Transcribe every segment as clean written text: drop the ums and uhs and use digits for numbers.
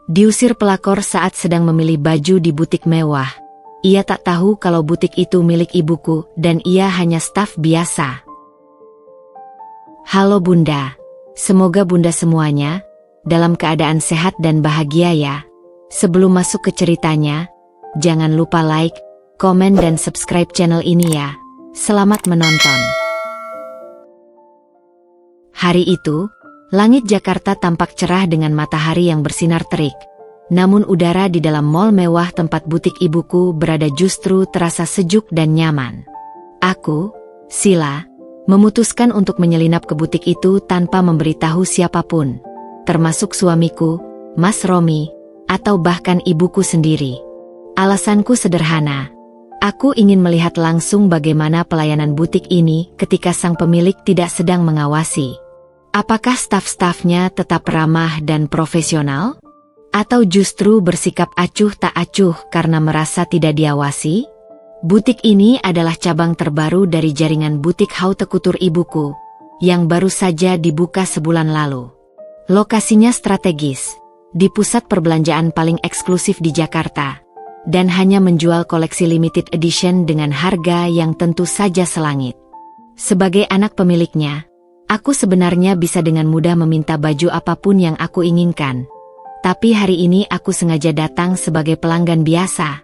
Diusir pelakor saat sedang memilih baju di butik mewah. Ia tak tahu kalau butik itu milik ibuku dan ia hanya staf biasa. Halo Bunda, semoga Bunda semuanya dalam keadaan sehat dan bahagia ya. Sebelum masuk ke ceritanya, jangan lupa like, komen dan subscribe channel ini ya. Selamat menonton. Hari itu, langit Jakarta tampak cerah dengan matahari yang bersinar terik. Namun udara di dalam mall mewah tempat butik ibuku berada justru terasa sejuk dan nyaman. Aku, Sila, memutuskan untuk menyelinap ke butik itu tanpa memberitahu siapapun, termasuk suamiku, Mas Romi, atau bahkan ibuku sendiri. Alasanku sederhana. Aku ingin melihat langsung bagaimana pelayanan butik ini ketika sang pemilik tidak sedang mengawasi. Apakah staf-stafnya tetap ramah dan profesional? Atau justru bersikap acuh tak acuh karena merasa tidak diawasi? Butik ini adalah cabang terbaru dari jaringan butik haute couture ibuku, yang baru saja dibuka sebulan lalu. Lokasinya strategis, di pusat perbelanjaan paling eksklusif di Jakarta, dan hanya menjual koleksi limited edition dengan harga yang tentu saja selangit. Sebagai anak pemiliknya, aku sebenarnya bisa dengan mudah meminta baju apapun yang aku inginkan. Tapi hari ini aku sengaja datang sebagai pelanggan biasa.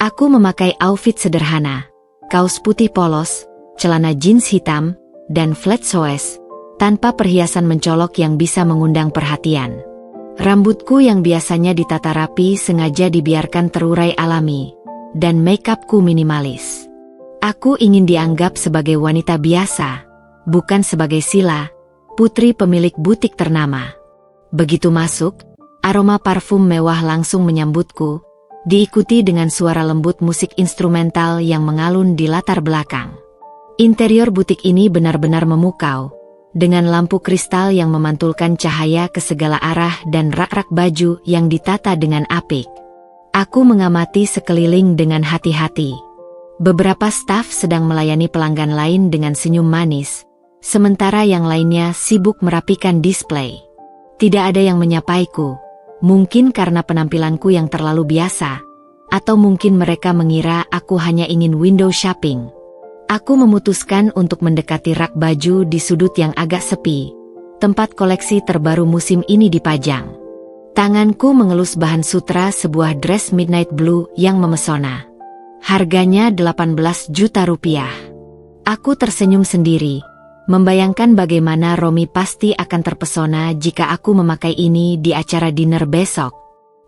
Aku memakai outfit sederhana, kaos putih polos, celana jeans hitam, dan flat shoes, tanpa perhiasan mencolok yang bisa mengundang perhatian. Rambutku yang biasanya ditata rapi sengaja dibiarkan terurai alami, dan makeupku minimalis. Aku ingin dianggap sebagai wanita biasa, bukan sebagai Sila, putri pemilik butik ternama. Begitu masuk, aroma parfum mewah langsung menyambutku, diikuti dengan suara lembut musik instrumental yang mengalun di latar belakang. Interior butik ini benar-benar memukau, dengan lampu kristal yang memantulkan cahaya ke segala arah dan rak-rak baju yang ditata dengan apik. Aku mengamati sekeliling dengan hati-hati. Beberapa staf sedang melayani pelanggan lain dengan senyum manis, sementara yang lainnya sibuk merapikan display. Tidak ada yang menyapaiku, mungkin karena penampilanku yang terlalu biasa, atau mungkin mereka mengira aku hanya ingin window shopping. Aku memutuskan untuk mendekati rak baju di sudut yang agak sepi, tempat koleksi terbaru musim ini dipajang. Tanganku mengelus bahan sutra sebuah dress midnight blue yang memesona. Harganya 18 juta rupiah. Aku tersenyum sendiri, membayangkan bagaimana Romi pasti akan terpesona jika aku memakai ini di acara dinner besok.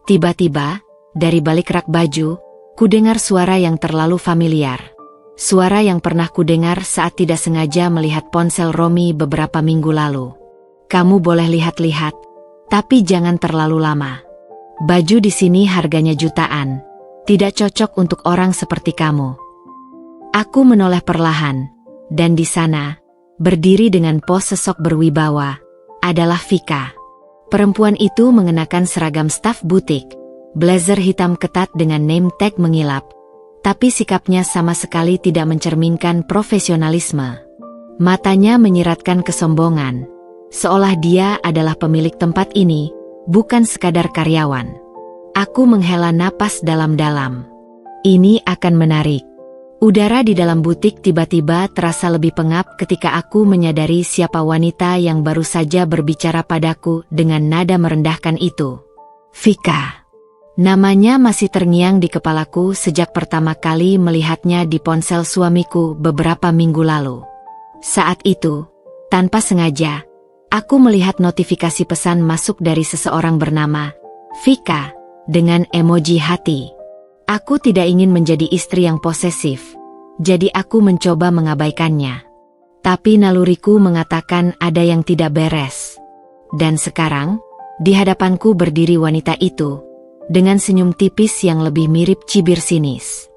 Tiba-tiba, dari balik rak baju, kudengar suara yang terlalu familiar. Suara yang pernah kudengar saat tidak sengaja melihat ponsel Romi beberapa minggu lalu. Kamu boleh lihat-lihat, tapi jangan terlalu lama. Baju di sini harganya jutaan, tidak cocok untuk orang seperti kamu. Aku menoleh perlahan, dan di sana, berdiri dengan pos sesok berwibawa, adalah Vika. Perempuan itu mengenakan seragam staf butik, blazer hitam ketat dengan name tag mengilap, tapi sikapnya sama sekali tidak mencerminkan profesionalisme. Matanya menyiratkan kesombongan, seolah dia adalah pemilik tempat ini, bukan sekadar karyawan. Aku menghela napas dalam-dalam. Ini akan menarik. Udara di dalam butik tiba-tiba terasa lebih pengap ketika aku menyadari siapa wanita yang baru saja berbicara padaku dengan nada merendahkan itu. Vika. Namanya masih terngiang di kepalaku sejak pertama kali melihatnya di ponsel suamiku beberapa minggu lalu. Saat itu, tanpa sengaja, aku melihat notifikasi pesan masuk dari seseorang bernama Vika, dengan emoji hati. Aku tidak ingin menjadi istri yang posesif, jadi aku mencoba mengabaikannya. Tapi naluriku mengatakan ada yang tidak beres. Dan sekarang, di hadapanku berdiri wanita itu, dengan senyum tipis yang lebih mirip cibir sinis.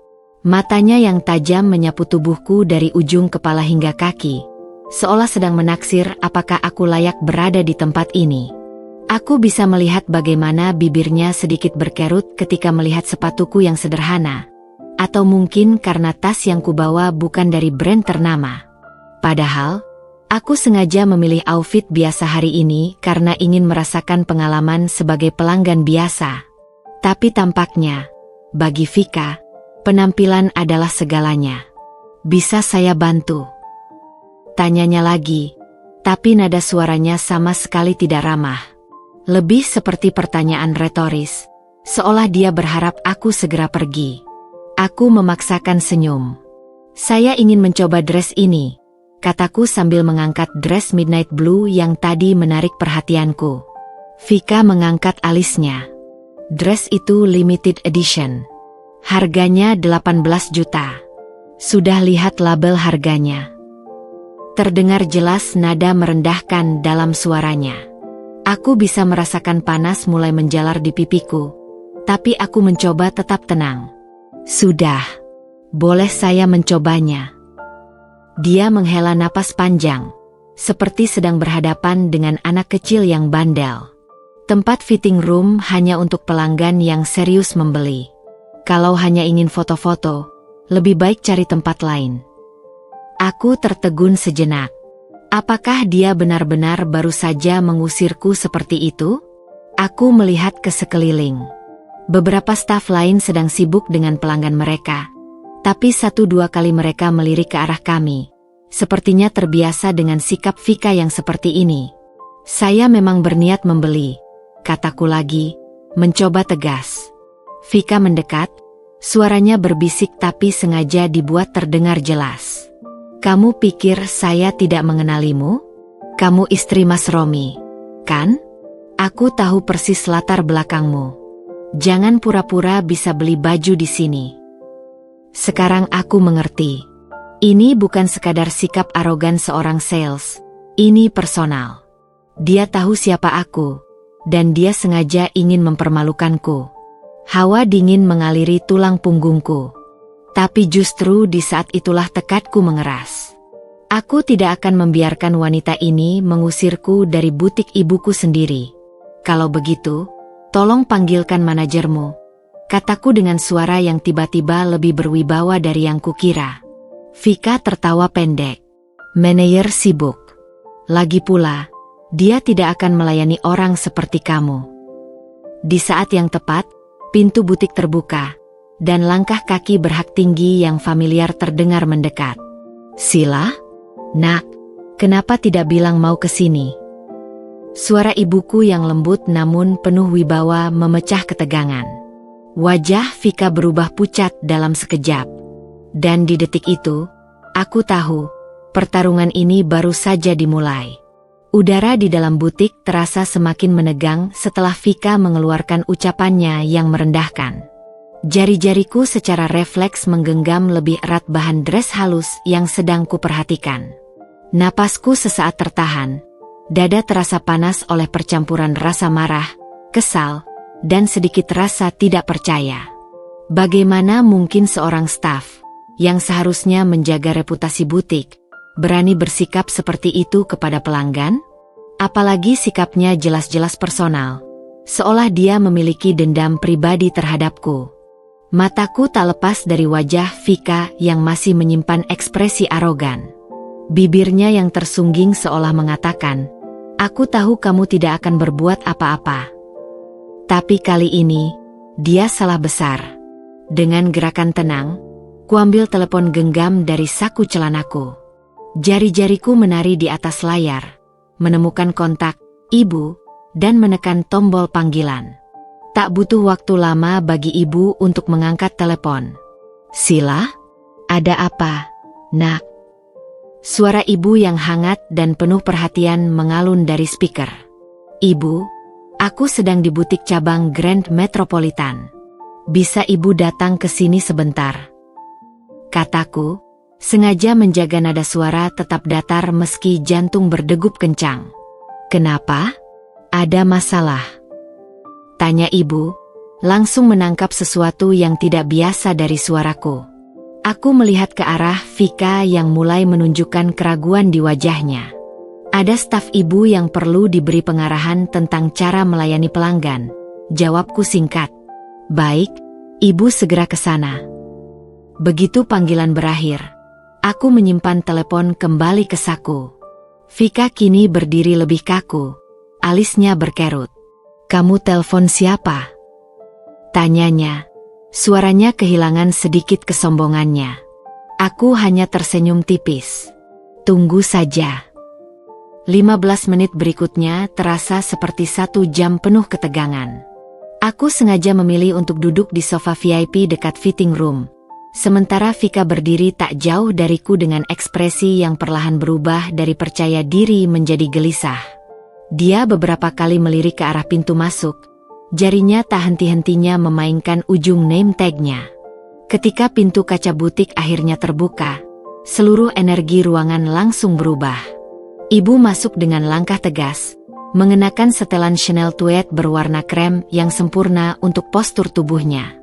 Matanya yang tajam menyapu tubuhku dari ujung kepala hingga kaki, seolah sedang menaksir apakah aku layak berada di tempat ini. Aku bisa melihat bagaimana bibirnya sedikit berkerut ketika melihat sepatuku yang sederhana, atau mungkin karena tas yang kubawa bukan dari brand ternama. Padahal, Aku sengaja memilih outfit biasa hari ini karena ingin merasakan pengalaman sebagai pelanggan biasa. Tapi tampaknya, bagi Vika, penampilan adalah segalanya. Bisa saya bantu? Tanyanya lagi, tapi nada suaranya sama sekali tidak ramah. Lebih seperti pertanyaan retoris, seolah dia berharap aku segera pergi. Aku memaksakan senyum. Saya ingin mencoba dress ini, kataku sambil mengangkat dress midnight blue yang tadi menarik perhatianku. Vika mengangkat alisnya. Dress itu limited edition. Harganya 18 juta. Sudah lihat label harganya. Terdengar jelas nada merendahkan dalam suaranya. Aku bisa merasakan panas mulai menjalar di pipiku, tapi aku mencoba tetap tenang. Sudah, boleh saya mencobanya? Dia menghela napas panjang, seperti sedang berhadapan dengan anak kecil yang bandel. Tempat fitting room hanya untuk pelanggan yang serius membeli. Kalau hanya ingin foto-foto, lebih baik cari tempat lain. Aku tertegun sejenak. Apakah dia benar-benar baru saja mengusirku seperti itu? Aku melihat ke sekeliling. Beberapa staf lain sedang sibuk dengan pelanggan mereka. Tapi 1-2 kali mereka melirik ke arah kami. Sepertinya terbiasa dengan sikap Vika yang seperti ini. Saya memang berniat membeli, kataku lagi, mencoba tegas. Vika mendekat. Suaranya berbisik tapi sengaja dibuat terdengar jelas. Kamu pikir saya tidak mengenalimu? Kamu istri Mas Romi, kan? Aku tahu persis latar belakangmu. Jangan pura-pura bisa beli baju di sini. Sekarang aku mengerti. Ini bukan sekadar sikap arogan seorang sales. Ini personal. Dia tahu siapa aku, dan dia sengaja ingin mempermalukanku. Hawa dingin mengaliri tulang punggungku. Tapi justru di saat itulah tekadku mengeras. Aku tidak akan membiarkan wanita ini mengusirku dari butik ibuku sendiri. Kalau begitu, tolong panggilkan manajermu, kataku dengan suara yang tiba-tiba lebih berwibawa dari yang kukira. Vika tertawa pendek. Manajer sibuk. Lagi pula, dia tidak akan melayani orang seperti kamu. Di saat yang tepat, pintu butik terbuka, dan langkah kaki berhak tinggi yang familiar terdengar mendekat. Sila? Nak, kenapa tidak bilang mau ke sini? Suara ibuku yang lembut namun penuh wibawa memecah ketegangan. Wajah Vika berubah pucat dalam sekejap. Dan di detik itu, aku tahu, pertarungan ini baru saja dimulai. Udara di dalam butik terasa semakin menegang setelah Vika mengeluarkan ucapannya yang merendahkan. Jari-jariku secara refleks menggenggam lebih erat bahan dress halus yang sedang kuperhatikan. Napasku sesaat tertahan. Dada terasa panas oleh percampuran rasa marah, kesal, dan sedikit rasa tidak percaya. Bagaimana mungkin seorang staf, yang seharusnya menjaga reputasi butik, berani bersikap seperti itu kepada pelanggan? Apalagi sikapnya jelas-jelas personal, seolah dia memiliki dendam pribadi terhadapku. Mataku tak lepas dari wajah Vika yang masih menyimpan ekspresi arogan. Bibirnya yang tersungging seolah mengatakan, "Aku tahu kamu tidak akan berbuat apa-apa." Tapi kali ini, dia salah besar. Dengan gerakan tenang, kuambil telepon genggam dari saku celanaku. Jari-jariku menari di atas layar, menemukan kontak, ibu, dan menekan tombol panggilan. Tak butuh waktu lama bagi ibu untuk mengangkat telepon. Sila? Ada apa, nak? Suara ibu yang hangat dan penuh perhatian mengalun dari speaker. Ibu, aku sedang di butik cabang Grand Metropolitan. Bisa ibu datang ke sini sebentar? Kataku, sengaja menjaga nada suara tetap datar meski jantung berdegup kencang. Kenapa? Ada masalah? Tanya ibu, langsung menangkap sesuatu yang tidak biasa dari suaraku. Aku melihat ke arah Vika yang mulai menunjukkan keraguan di wajahnya. Ada staf ibu yang perlu diberi pengarahan tentang cara melayani pelanggan. Jawabku singkat. Baik, ibu segera ke sana. Begitu panggilan berakhir, aku menyimpan telepon kembali ke saku. Vika kini berdiri lebih kaku. Alisnya berkerut. "Kamu telepon siapa?" tanyanya. Suaranya kehilangan sedikit kesombongannya. Aku hanya tersenyum tipis. "Tunggu saja." 15 menit berikutnya terasa seperti 1 jam penuh ketegangan. Aku sengaja memilih untuk duduk di sofa VIP dekat fitting room. Sementara Vika berdiri tak jauh dariku dengan ekspresi yang perlahan berubah dari percaya diri menjadi gelisah. Dia beberapa kali melirik ke arah pintu masuk. Jarinya tak henti-hentinya memainkan ujung name tag-nya. Ketika pintu kaca butik akhirnya terbuka, seluruh energi ruangan langsung berubah. Ibu masuk dengan langkah tegas, mengenakan setelan Chanel tweed berwarna krem yang sempurna untuk postur tubuhnya.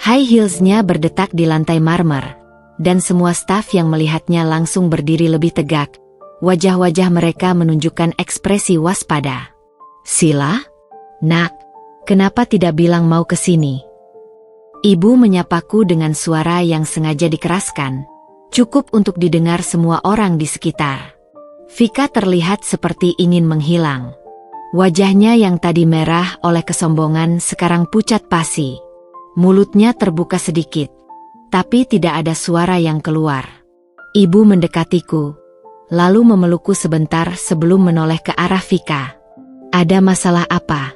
High heels-nya berdetak di lantai marmer, dan semua staf yang melihatnya langsung berdiri lebih tegak. Wajah-wajah mereka menunjukkan ekspresi waspada. "Sila? Nak, kenapa tidak bilang mau ke sini?" Ibu menyapaku dengan suara yang sengaja dikeraskan, cukup untuk didengar semua orang di sekitar. Vika terlihat seperti ingin menghilang. Wajahnya yang tadi merah oleh kesombongan sekarang pucat pasi. Mulutnya terbuka sedikit, tapi tidak ada suara yang keluar. Ibu mendekatiku, lalu memelukku sebentar sebelum menoleh ke arah Vika. "Ada masalah apa?"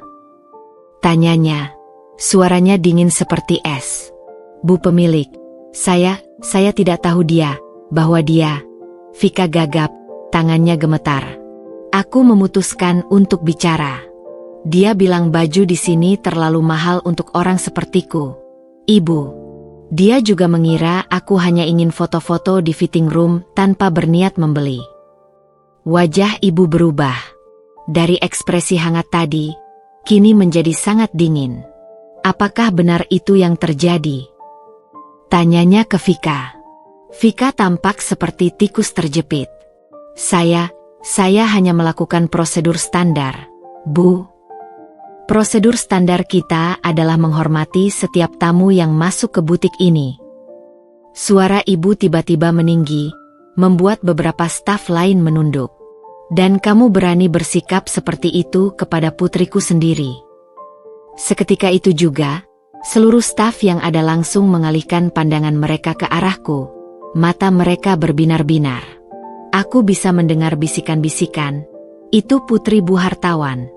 tanyanya. Suaranya dingin seperti es. "Bu pemilik, saya tidak tahu bahwa dia..." Vika gagap, tangannya gemetar. Aku memutuskan untuk bicara. "Dia bilang baju di sini terlalu mahal untuk orang sepertiku, Ibu." Dia juga mengira aku hanya ingin foto-foto di fitting room tanpa berniat membeli. Wajah ibu berubah. Dari ekspresi hangat tadi, kini menjadi sangat dingin. "Apakah benar itu yang terjadi?" tanyanya ke Vika. Vika tampak seperti tikus terjepit. Saya hanya melakukan prosedur standar, Bu." "Prosedur standar kita adalah menghormati setiap tamu yang masuk ke butik ini." Suara ibu tiba-tiba meninggi, membuat beberapa staf lain menunduk. "Dan kamu berani bersikap seperti itu kepada putriku sendiri?" Seketika itu juga, seluruh staf yang ada langsung mengalihkan pandangan mereka ke arahku. Mata mereka berbinar-binar. Aku bisa mendengar bisikan-bisikan, "Itu putri Bu Hartawan."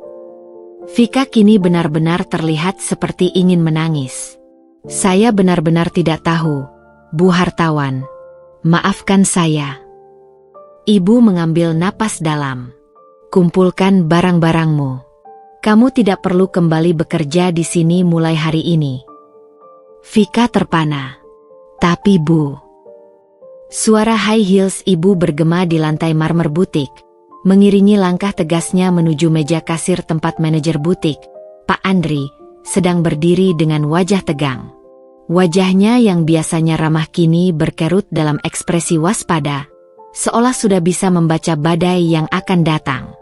Vika kini benar-benar terlihat seperti ingin menangis. "Saya benar-benar tidak tahu, Bu Hartawan. Maafkan saya." Ibu mengambil napas dalam. "Kumpulkan barang-barangmu. Kamu tidak perlu kembali bekerja di sini mulai hari ini." Vika terpana. "Tapi Bu..." Suara high heels ibu bergema di lantai marmer butik, mengiringi langkah tegasnya menuju meja kasir tempat manajer butik, Pak Andri, sedang berdiri dengan wajah tegang. Wajahnya yang biasanya ramah kini berkerut dalam ekspresi waspada, seolah sudah bisa membaca badai yang akan datang.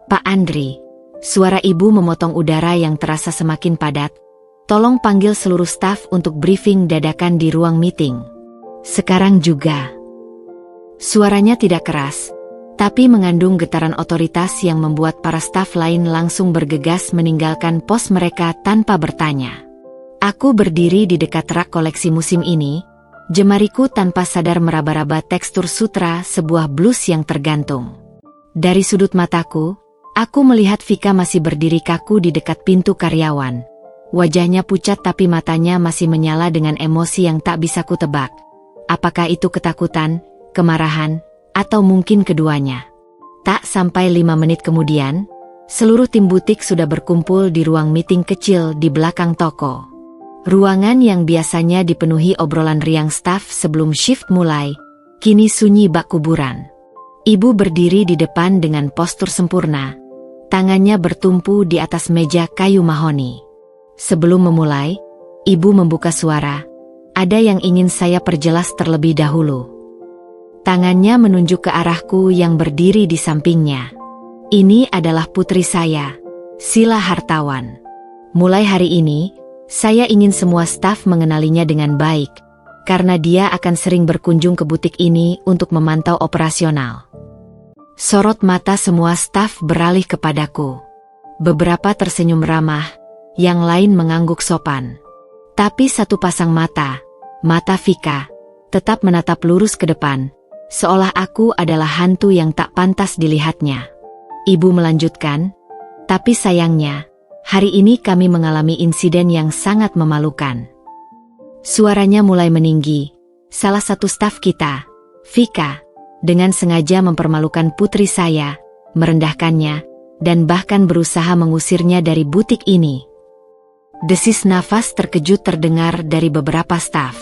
"Pak Andri," suara ibu memotong udara yang terasa semakin padat, "tolong panggil seluruh staf untuk briefing dadakan di ruang meeting. Sekarang juga." Suaranya tidak keras, tapi mengandung getaran otoritas yang membuat para staf lain langsung bergegas meninggalkan pos mereka tanpa bertanya. Aku berdiri di dekat rak koleksi musim ini, jemariku tanpa sadar meraba-raba tekstur sutra sebuah blus yang tergantung. Dari sudut mataku, aku melihat Vika masih berdiri kaku di dekat pintu karyawan. Wajahnya pucat tapi matanya masih menyala dengan emosi yang tak bisa kutebak. Apakah itu ketakutan, kemarahan, atau mungkin keduanya? Tak sampai 5 menit kemudian, seluruh tim butik sudah berkumpul di ruang meeting kecil di belakang toko. Ruangan yang biasanya dipenuhi obrolan riang staf sebelum shift mulai, kini sunyi bak kuburan. Ibu berdiri di depan dengan postur sempurna, tangannya bertumpu di atas meja kayu mahoni. Sebelum memulai, ibu membuka suara. "Ada yang ingin saya perjelas terlebih dahulu." Tangannya menunjuk ke arahku yang berdiri di sampingnya. "Ini adalah putri saya, Sila Hartawan. Mulai hari ini, saya ingin semua staf mengenalinya dengan baik, karena dia akan sering berkunjung ke butik ini untuk memantau operasional." Sorot mata semua staf beralih kepadaku. Beberapa tersenyum ramah, yang lain mengangguk sopan. Tapi satu pasang mata Vika, tetap menatap lurus ke depan, seolah aku adalah hantu yang tak pantas dilihatnya. Ibu melanjutkan, tapi sayangnya, hari ini kami mengalami insiden yang sangat memalukan. Suaranya mulai meninggi. Salah satu staf kita, Vika, dengan sengaja mempermalukan putri saya, merendahkannya, dan bahkan berusaha mengusirnya dari butik ini. Desis nafas terkejut terdengar dari beberapa staf.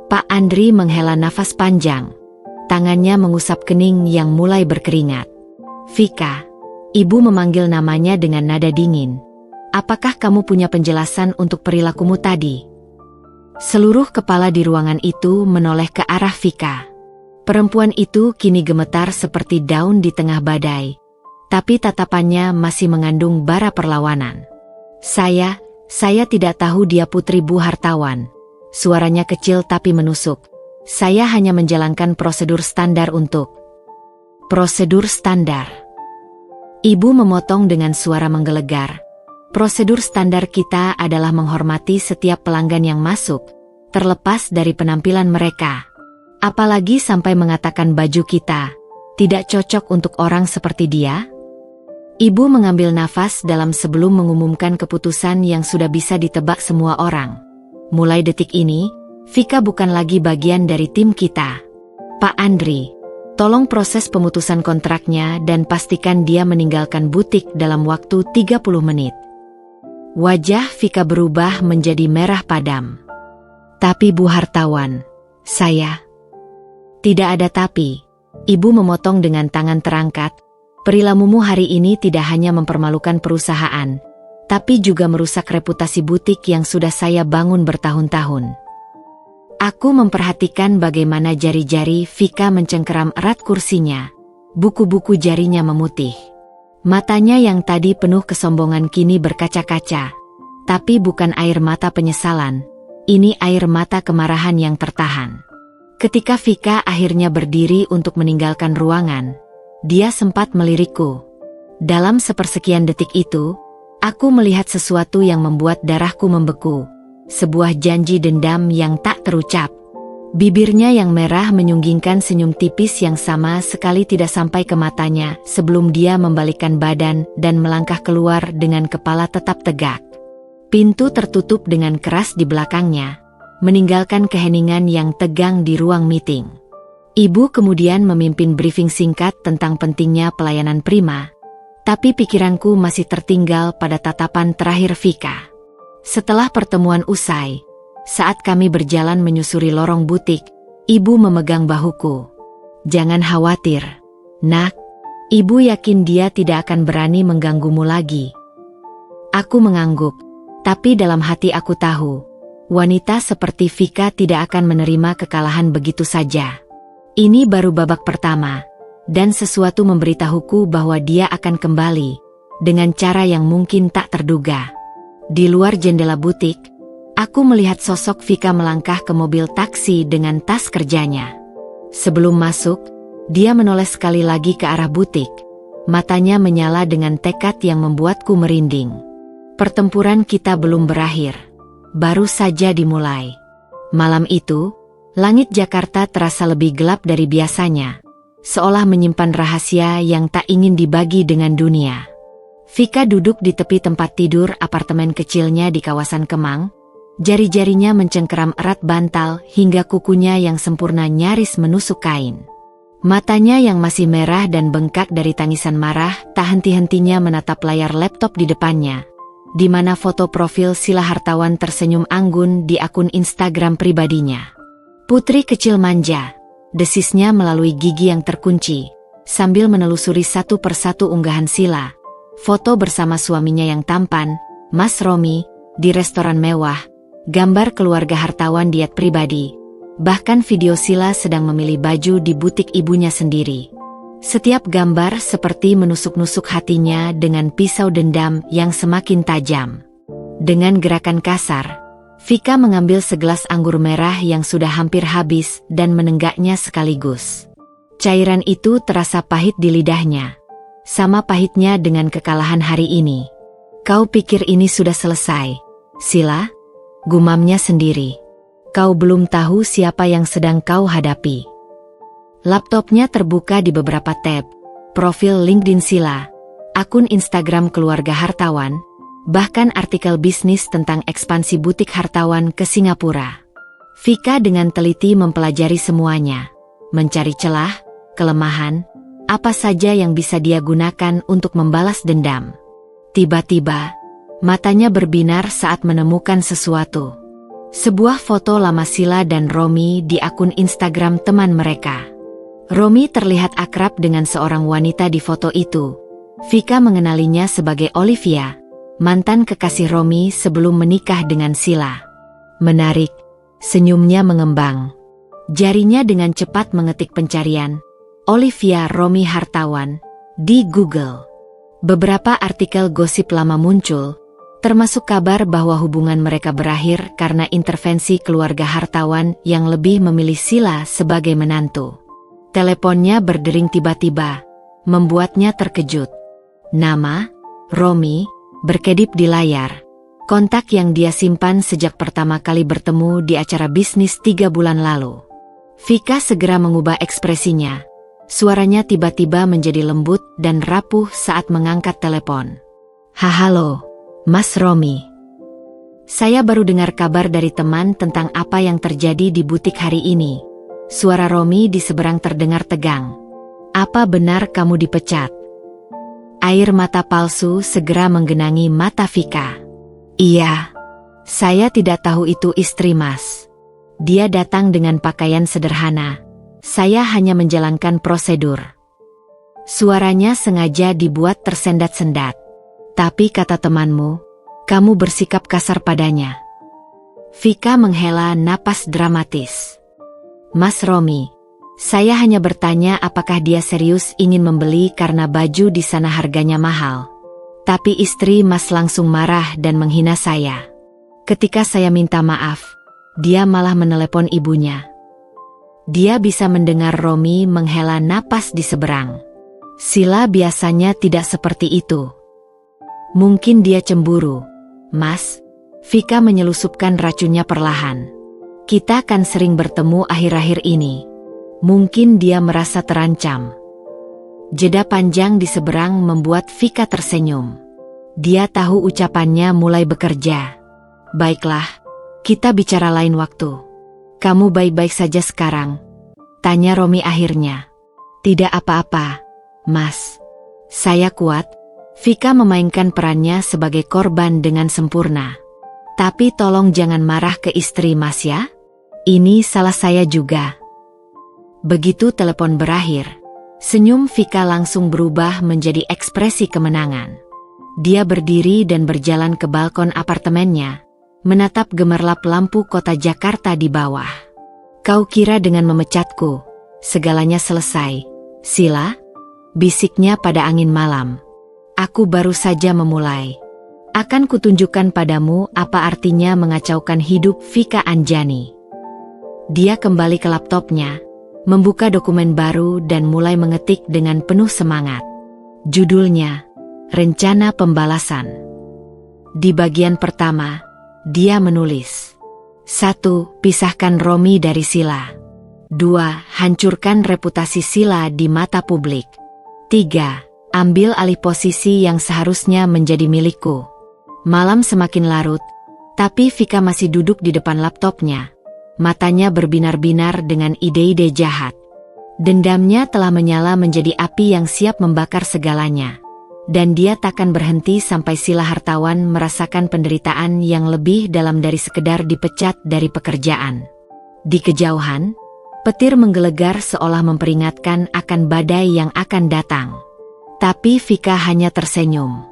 Pak Andri menghela nafas panjang. Tangannya mengusap kening yang mulai berkeringat. Vika, ibu memanggil namanya dengan nada dingin. Apakah kamu punya penjelasan untuk perilakumu tadi? Seluruh kepala di ruangan itu menoleh ke arah Vika. Perempuan itu kini gemetar seperti daun di tengah badai. Tapi tatapannya masih mengandung bara perlawanan. Saya tidak tahu dia putri Bu Hartawan. Suaranya kecil tapi menusuk. Saya hanya menjalankan prosedur standar untuk... Prosedur standar. Ibu memotong dengan suara menggelegar. Prosedur standar kita adalah menghormati setiap pelanggan yang masuk, terlepas dari penampilan mereka. Apalagi sampai mengatakan baju kita tidak cocok untuk orang seperti dia. Ibu mengambil nafas dalam sebelum mengumumkan keputusan yang sudah bisa ditebak semua orang. Mulai detik ini, Vika bukan lagi bagian dari tim kita. Pak Andri, tolong proses pemutusan kontraknya dan pastikan dia meninggalkan butik dalam waktu 30 menit. Wajah Vika berubah menjadi merah padam. Tapi Bu Hartawan, saya... Tidak ada tapi. Ibu memotong dengan tangan terangkat. Perilakumu hari ini tidak hanya mempermalukan perusahaan, tapi juga merusak reputasi butik yang sudah saya bangun bertahun-tahun. Aku memperhatikan bagaimana jari-jari Vika mencengkeram erat kursinya. Buku-buku jarinya memutih. Matanya yang tadi penuh kesombongan kini berkaca-kaca. Tapi bukan air mata penyesalan, ini air mata kemarahan yang tertahan. Ketika Vika akhirnya berdiri untuk meninggalkan ruangan, dia sempat melirikku. Dalam sepersekian detik itu, aku melihat sesuatu yang membuat darahku membeku. Sebuah janji dendam yang tak terucap. Bibirnya yang merah menyunggingkan senyum tipis yang sama sekali tidak sampai ke matanya sebelum dia membalikkan badan dan melangkah keluar dengan kepala tetap tegak. Pintu tertutup dengan keras di belakangnya, meninggalkan keheningan yang tegang di ruang meeting. Ibu kemudian memimpin briefing singkat tentang pentingnya pelayanan prima, tapi pikiranku masih tertinggal pada tatapan terakhir Vika. Setelah pertemuan usai, saat kami berjalan menyusuri lorong butik, ibu memegang bahuku. Jangan khawatir, nak. Ibu yakin dia tidak akan berani mengganggumu lagi. Aku mengangguk, tapi dalam hati aku tahu, wanita seperti Vika tidak akan menerima kekalahan begitu saja. Ini baru babak pertama, dan sesuatu memberitahuku bahwa dia akan kembali, dengan cara yang mungkin tak terduga. Di luar jendela butik, aku melihat sosok Vika melangkah ke mobil taksi dengan tas kerjanya. Sebelum masuk, dia menoleh sekali lagi ke arah butik. Matanya menyala dengan tekad yang membuatku merinding. Pertempuran kita belum berakhir, baru saja dimulai. Malam itu, langit Jakarta terasa lebih gelap dari biasanya, seolah menyimpan rahasia yang tak ingin dibagi dengan dunia. Vika duduk di tepi tempat tidur apartemen kecilnya di kawasan Kemang. Jari-jarinya mencengkeram erat bantal hingga kukunya yang sempurna nyaris menusuk kain. Matanya yang masih merah dan bengkak dari tangisan marah tak henti-hentinya menatap layar laptop di depannya, di mana foto profil Sila Hartawan tersenyum anggun di akun Instagram pribadinya. Putri kecil manja, desisnya melalui gigi yang terkunci, sambil menelusuri satu persatu unggahan Sila. Foto bersama suaminya yang tampan, Mas Romi, di restoran mewah, gambar keluarga Hartawan diet pribadi, bahkan video Sila sedang memilih baju di butik ibunya sendiri. Setiap gambar seperti menusuk-nusuk hatinya dengan pisau dendam yang semakin tajam. Dengan gerakan kasar, Vika mengambil segelas anggur merah yang sudah hampir habis dan menenggaknya sekaligus. Cairan itu terasa pahit di lidahnya. Sama pahitnya dengan kekalahan hari ini. Kau pikir ini sudah selesai, Sila? Gumamnya sendiri. Kau belum tahu siapa yang sedang kau hadapi. Laptopnya terbuka di beberapa tab. Profil LinkedIn Sila, akun Instagram keluarga hartawan, bahkan artikel bisnis tentang ekspansi butik hartawan ke Singapura. Vika dengan teliti mempelajari semuanya, mencari celah, kelemahan, apa saja yang bisa dia gunakan untuk membalas dendam. Tiba-tiba, matanya berbinar saat menemukan sesuatu. Sebuah foto lama Sila dan Romi di akun Instagram teman mereka. Romi terlihat akrab dengan seorang wanita di foto itu. Vika mengenalinya sebagai Olivia, mantan kekasih Romi sebelum menikah dengan Sila. Menarik, senyumnya mengembang. Jarinya dengan cepat mengetik pencarian, Olivia Romi Hartawan, di Google. Beberapa artikel gosip lama muncul, termasuk kabar bahwa hubungan mereka berakhir karena intervensi keluarga hartawan yang lebih memilih Sila sebagai menantu. Teleponnya berdering tiba-tiba, membuatnya terkejut. Nama, Romi, berkedip di layar. Kontak yang dia simpan sejak pertama kali bertemu di acara bisnis 3 bulan lalu. Vika segera mengubah ekspresinya. Suaranya tiba-tiba menjadi lembut dan rapuh saat mengangkat telepon. Halo, Mas Romi. Saya baru dengar kabar dari teman tentang apa yang terjadi di butik hari ini. Suara Romi di seberang terdengar tegang. Apa benar kamu dipecat? Air mata palsu segera menggenangi mata Vika. Iya, saya tidak tahu itu istri Mas. Dia datang dengan pakaian sederhana. Saya hanya menjalankan prosedur. Suaranya sengaja dibuat tersendat-sendat. Tapi kata temanmu, kamu bersikap kasar padanya. Vika menghela napas dramatis. Mas Romi, saya hanya bertanya apakah dia serius ingin membeli karena baju di sana harganya mahal. Tapi istri Mas langsung marah dan menghina saya. Ketika saya minta maaf, dia malah menelepon ibunya. Dia bisa mendengar Romi menghela napas di seberang. Sila biasanya tidak seperti itu. Mungkin dia cemburu, Mas. Vika menyelusupkan racunnya perlahan. Kita kan sering bertemu akhir-akhir ini. Mungkin dia merasa terancam. Jeda panjang di seberang membuat Vika tersenyum. Dia tahu ucapannya mulai bekerja. Baiklah, kita bicara lain waktu. Kamu baik-baik saja sekarang? Tanya Romi akhirnya. Tidak apa-apa, Mas. Saya kuat. Vika memainkan perannya sebagai korban dengan sempurna. Tapi tolong jangan marah ke istri Mas ya. Ini salah saya juga. Begitu telepon berakhir, senyum Vika langsung berubah menjadi ekspresi kemenangan. Dia berdiri dan berjalan ke balkon apartemennya, menatap gemerlap lampu kota Jakarta di bawah. Kau kira dengan memecatku, segalanya selesai, Sila? Bisiknya pada angin malam. Aku baru saja memulai. Akan kutunjukkan padamu apa artinya mengacaukan hidup Vika Anjani. Dia kembali ke laptopnya, membuka dokumen baru dan mulai mengetik dengan penuh semangat. Judulnya, Rencana Pembalasan. Di bagian pertama, dia menulis. 1. Pisahkan Romi dari Sila. 2. Hancurkan reputasi Sila di mata publik. 3. Ambil alih posisi yang seharusnya menjadi milikku. Malam semakin larut, tapi Vika masih duduk di depan laptopnya. Matanya berbinar-binar dengan ide-ide jahat. Dendamnya telah menyala menjadi api yang siap membakar segalanya. Dan dia takkan berhenti sampai Sila Hartawan merasakan penderitaan yang lebih dalam dari sekedar dipecat dari pekerjaan. Di kejauhan, petir menggelegar seolah memperingatkan akan badai yang akan datang. Tapi Vika hanya tersenyum.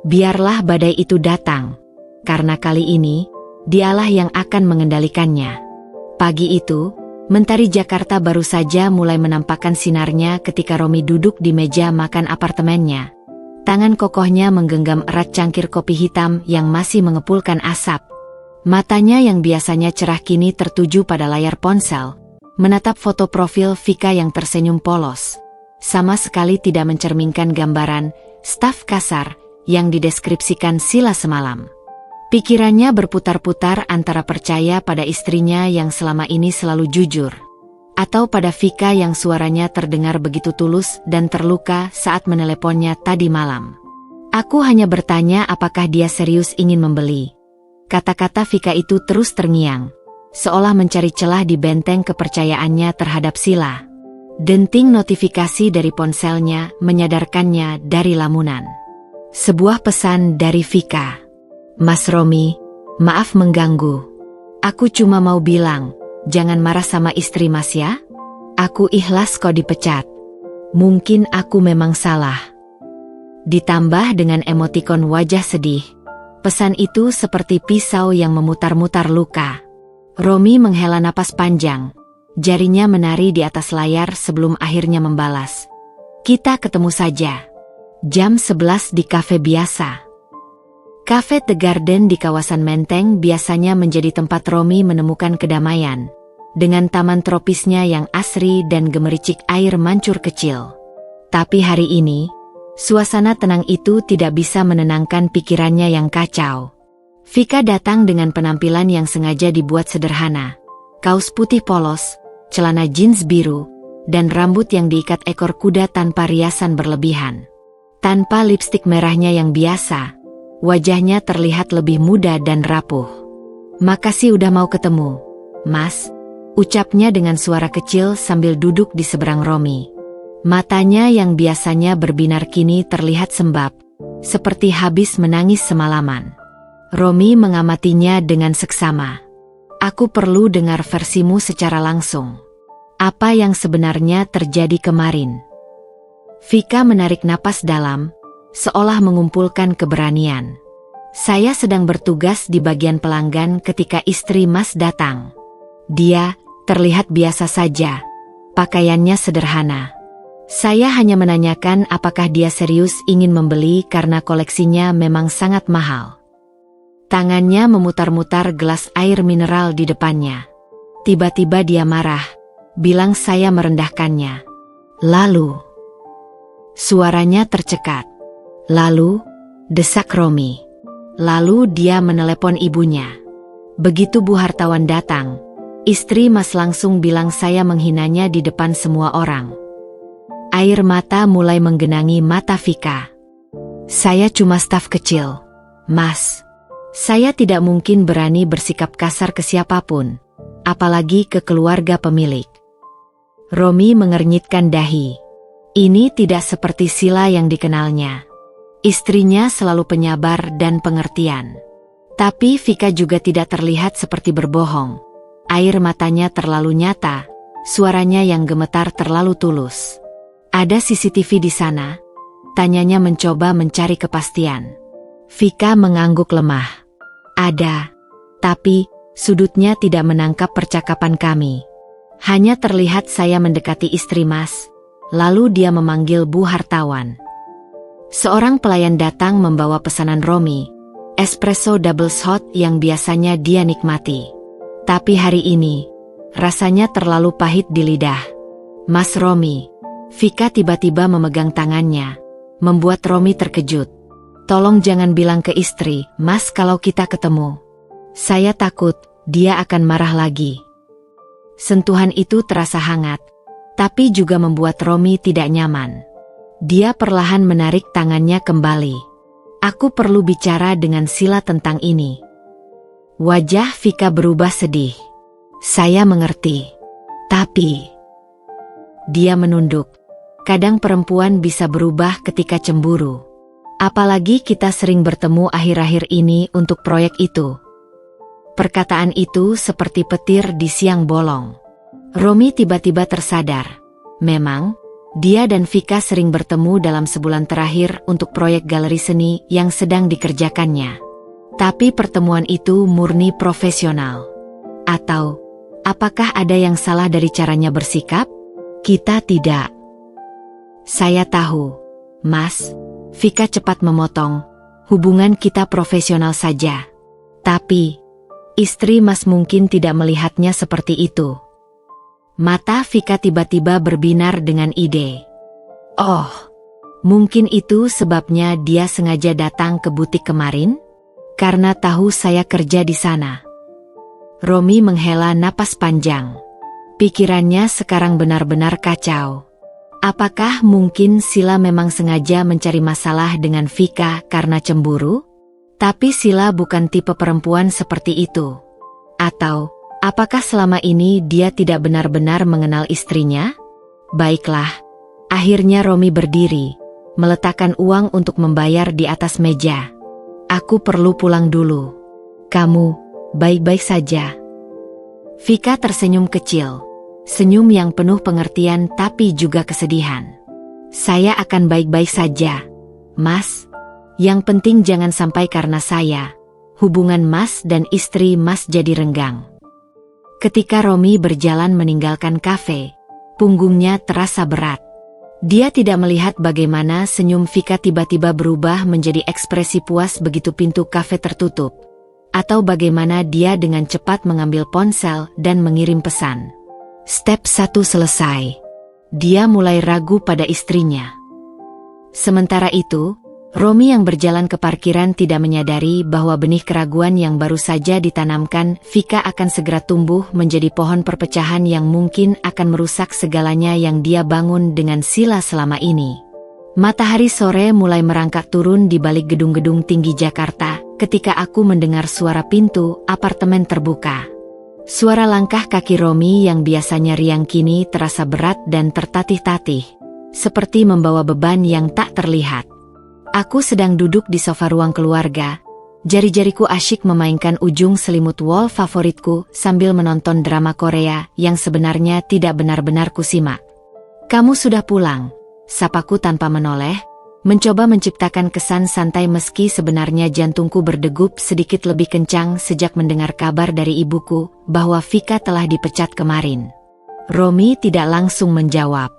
Biarlah badai itu datang, karena kali ini, dialah yang akan mengendalikannya. Pagi itu, Mentari Jakarta baru saja mulai menampakkan sinarnya ketika Romi duduk di meja makan apartemennya. Tangan kokohnya menggenggam erat cangkir kopi hitam yang masih mengepulkan asap. Matanya yang biasanya cerah kini tertuju pada layar ponsel, menatap foto profil Vika yang tersenyum polos. Sama sekali tidak mencerminkan gambaran staf kasar yang dideskripsikan Sila semalam. Pikirannya berputar-putar antara percaya pada istrinya yang selama ini selalu jujur, atau pada Vika yang suaranya terdengar begitu tulus dan terluka saat meneleponnya tadi malam. Aku hanya bertanya apakah dia serius ingin membeli. Kata-kata Vika itu terus terngiang, seolah mencari celah di benteng kepercayaannya terhadap Sila. Denting notifikasi dari ponselnya menyadarkannya dari lamunan. Sebuah pesan dari Vika. Mas Romi, maaf mengganggu. Aku cuma mau bilang, jangan marah sama istri Mas ya. Aku ikhlas kok dipecat. Mungkin aku memang salah. Ditambah dengan emotikon wajah sedih. Pesan itu seperti pisau yang memutar-mutar luka. Romi menghela napas panjang. Jarinya menari di atas layar sebelum akhirnya membalas. Kita ketemu saja. Jam 11 di kafe biasa. Cafe The Garden di kawasan Menteng biasanya menjadi tempat Romi menemukan kedamaian. Dengan taman tropisnya yang asri dan gemericik air mancur kecil. Tapi hari ini, suasana tenang itu tidak bisa menenangkan pikirannya yang kacau. Vika datang dengan penampilan yang sengaja dibuat sederhana. Kaos putih polos, celana jeans biru, dan rambut yang diikat ekor kuda tanpa riasan berlebihan. Tanpa lipstik merahnya yang biasa, wajahnya terlihat lebih muda dan rapuh. Makasih udah mau ketemu, Mas, ucapnya dengan suara kecil sambil duduk di seberang Romi. Matanya yang biasanya berbinar kini terlihat sembab, seperti habis menangis semalaman. Romi mengamatinya dengan seksama. Aku perlu dengar versimu secara langsung. Apa yang sebenarnya terjadi kemarin? Vika menarik napas dalam, seolah mengumpulkan keberanian. Saya sedang bertugas di bagian pelanggan ketika istri Mas datang. Dia terlihat biasa saja, pakaiannya sederhana. Saya hanya menanyakan apakah dia serius ingin membeli karena koleksinya memang sangat mahal. Tangannya memutar-mutar gelas air mineral di depannya. Tiba-tiba dia marah, bilang saya merendahkannya. Lalu, suaranya tercekat. Lalu, desak Romi. Lalu dia menelepon ibunya. Begitu Bu Hartawan datang, istri Mas langsung bilang saya menghinanya di depan semua orang. Air mata mulai menggenangi mata Vika. Saya cuma staf kecil, Mas. Saya tidak mungkin berani bersikap kasar ke siapapun, apalagi ke keluarga pemilik. Romi mengernyitkan dahi. Ini tidak seperti Sila yang dikenalnya. Istrinya selalu penyabar dan pengertian. Tapi Vika juga tidak terlihat seperti berbohong. Air matanya terlalu nyata, suaranya yang gemetar terlalu tulus. Ada CCTV di sana? Tanyanya mencoba mencari kepastian. Vika mengangguk lemah. Ada, tapi sudutnya tidak menangkap percakapan kami. Hanya terlihat saya mendekati istri Mas, lalu dia memanggil Bu Hartawan. Seorang pelayan datang membawa pesanan Romi, espresso double shot yang biasanya dia nikmati. Tapi hari ini, rasanya terlalu pahit di lidah. Mas Romi, Vika tiba-tiba memegang tangannya, membuat Romi terkejut. Tolong jangan bilang ke istri, Mas, kalau kita ketemu. Saya takut dia akan marah lagi. Sentuhan itu terasa hangat, tapi juga membuat Romi tidak nyaman. Dia perlahan menarik tangannya kembali. Aku perlu bicara dengan Sila tentang ini. Wajah Vika berubah sedih. Saya mengerti. Tapi dia menunduk. Kadang perempuan bisa berubah ketika cemburu. Apalagi kita sering bertemu akhir-akhir ini untuk proyek itu. Perkataan itu seperti petir di siang bolong. Romi tiba-tiba tersadar. Memang, dia dan Vika sering bertemu dalam sebulan terakhir untuk proyek galeri seni yang sedang dikerjakannya. Tapi pertemuan itu murni profesional. Atau, apakah ada yang salah dari caranya bersikap? Kita tidak. Saya tahu, Mas. Vika cepat memotong, hubungan kita profesional saja. Tapi, istri Mas mungkin tidak melihatnya seperti itu. Mata Vika tiba-tiba berbinar dengan ide. Oh, mungkin itu sebabnya dia sengaja datang ke butik kemarin? Karena tahu saya kerja di sana. Romi menghela napas panjang. Pikirannya sekarang benar-benar kacau. Apakah mungkin Sila memang sengaja mencari masalah dengan Vika karena cemburu? Tapi Sila bukan tipe perempuan seperti itu. Atau, apakah selama ini dia tidak benar-benar mengenal istrinya? Baiklah. Akhirnya Romi berdiri, meletakkan uang untuk membayar di atas meja. Aku perlu pulang dulu. Kamu, baik-baik saja. Vika tersenyum kecil. Senyum yang penuh pengertian tapi juga kesedihan. Saya akan baik-baik saja, Mas. Yang penting jangan sampai karena saya, hubungan Mas dan istri Mas jadi renggang. Ketika Romi berjalan meninggalkan kafe, punggungnya terasa berat. Dia tidak melihat bagaimana senyum Vika tiba-tiba berubah menjadi ekspresi puas begitu pintu kafe tertutup. Atau bagaimana dia dengan cepat mengambil ponsel dan mengirim pesan. Step 1 selesai. Dia mulai ragu pada istrinya. Sementara itu, Romi yang berjalan ke parkiran tidak menyadari bahwa benih keraguan yang baru saja ditanamkan Vika akan segera tumbuh menjadi pohon perpecahan yang mungkin akan merusak segalanya yang dia bangun dengan Sila selama ini. Matahari sore mulai merangkak turun di balik gedung-gedung tinggi Jakarta ketika aku mendengar suara pintu apartemen terbuka. Suara langkah kaki Romi yang biasanya riang kini terasa berat dan tertatih-tatih, seperti membawa beban yang tak terlihat. Aku sedang duduk di sofa ruang keluarga, jari-jariku asyik memainkan ujung selimut wol favoritku sambil menonton drama Korea yang sebenarnya tidak benar-benar kusimak. Kamu sudah pulang, sapaku tanpa menoleh, mencoba menciptakan kesan santai meski sebenarnya jantungku berdegup sedikit lebih kencang sejak mendengar kabar dari ibuku bahwa Vika telah dipecat kemarin. Romi tidak langsung menjawab.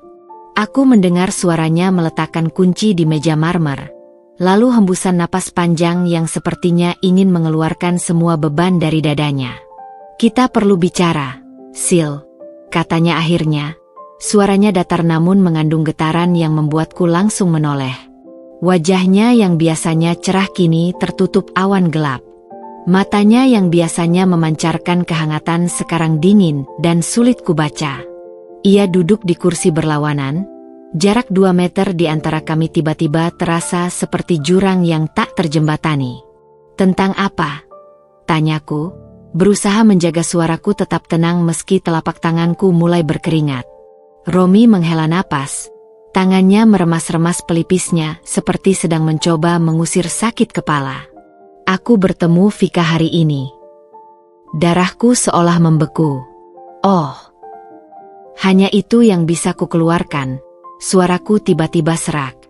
Aku mendengar suaranya meletakkan kunci di meja marmer, lalu hembusan napas panjang yang sepertinya ingin mengeluarkan semua beban dari dadanya. Kita perlu bicara, Sil, katanya akhirnya. Suaranya datar namun mengandung getaran yang membuatku langsung menoleh. Wajahnya yang biasanya cerah kini tertutup awan gelap. Matanya yang biasanya memancarkan kehangatan sekarang dingin dan sulit kubaca. Ia duduk di kursi berlawanan. Jarak 2 meter di antara kami tiba-tiba terasa seperti jurang yang tak terjembatani. Tentang apa? Tanyaku, berusaha menjaga suaraku tetap tenang meski telapak tanganku mulai berkeringat. Romi menghela napas. Tangannya meremas-remas pelipisnya seperti sedang mencoba mengusir sakit kepala. Aku bertemu Vika hari ini. Darahku seolah membeku. Oh. Hanya itu yang bisa kukeluarkan. Suaraku tiba-tiba serak.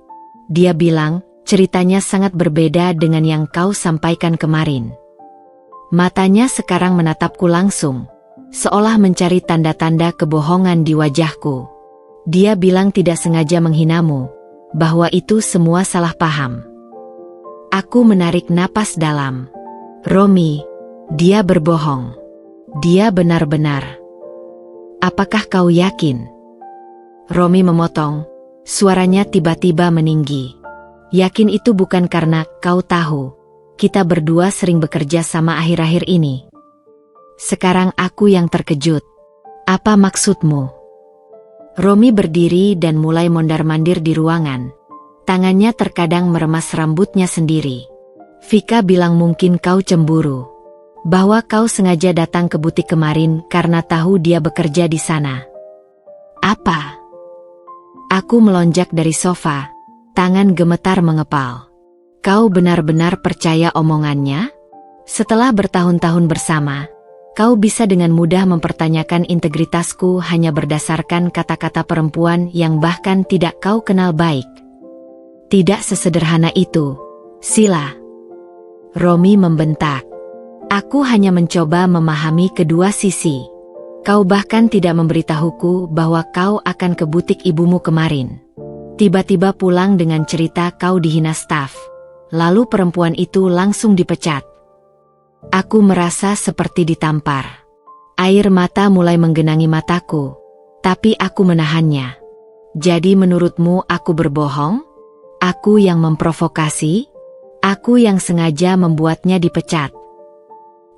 Dia bilang, ceritanya sangat berbeda dengan yang kau sampaikan kemarin. Matanya sekarang menatapku langsung, seolah mencari tanda-tanda kebohongan di wajahku. Dia bilang tidak sengaja menghinamu, bahwa itu semua salah paham. Aku menarik napas dalam. Romi, dia berbohong. Dia benar-benar. Apakah kau yakin? Romi memotong, suaranya tiba-tiba meninggi. Yakin itu bukan karena kau tahu, kita berdua sering bekerja sama akhir-akhir ini. Sekarang aku yang terkejut. Apa maksudmu? Romi berdiri dan mulai mondar-mandir di ruangan. Tangannya terkadang meremas rambutnya sendiri. Vika bilang mungkin kau cemburu. Bahwa kau sengaja datang ke butik kemarin karena tahu dia bekerja di sana. Apa? Aku melonjak dari sofa, tangan gemetar mengepal. Kau benar-benar percaya omongannya? Setelah bertahun-tahun bersama, kau bisa dengan mudah mempertanyakan integritasku hanya berdasarkan kata-kata perempuan yang bahkan tidak kau kenal baik. Tidak sesederhana itu, Sila. Romi membentak. Aku hanya mencoba memahami kedua sisi. Kau bahkan tidak memberitahuku bahwa kau akan ke butik ibumu kemarin. Tiba-tiba pulang dengan cerita kau dihina staf. Lalu perempuan itu langsung dipecat. Aku merasa seperti ditampar. Air mata mulai menggenangi mataku. Tapi aku menahannya. Jadi menurutmu aku berbohong? Aku yang memprovokasi? Aku yang sengaja membuatnya dipecat?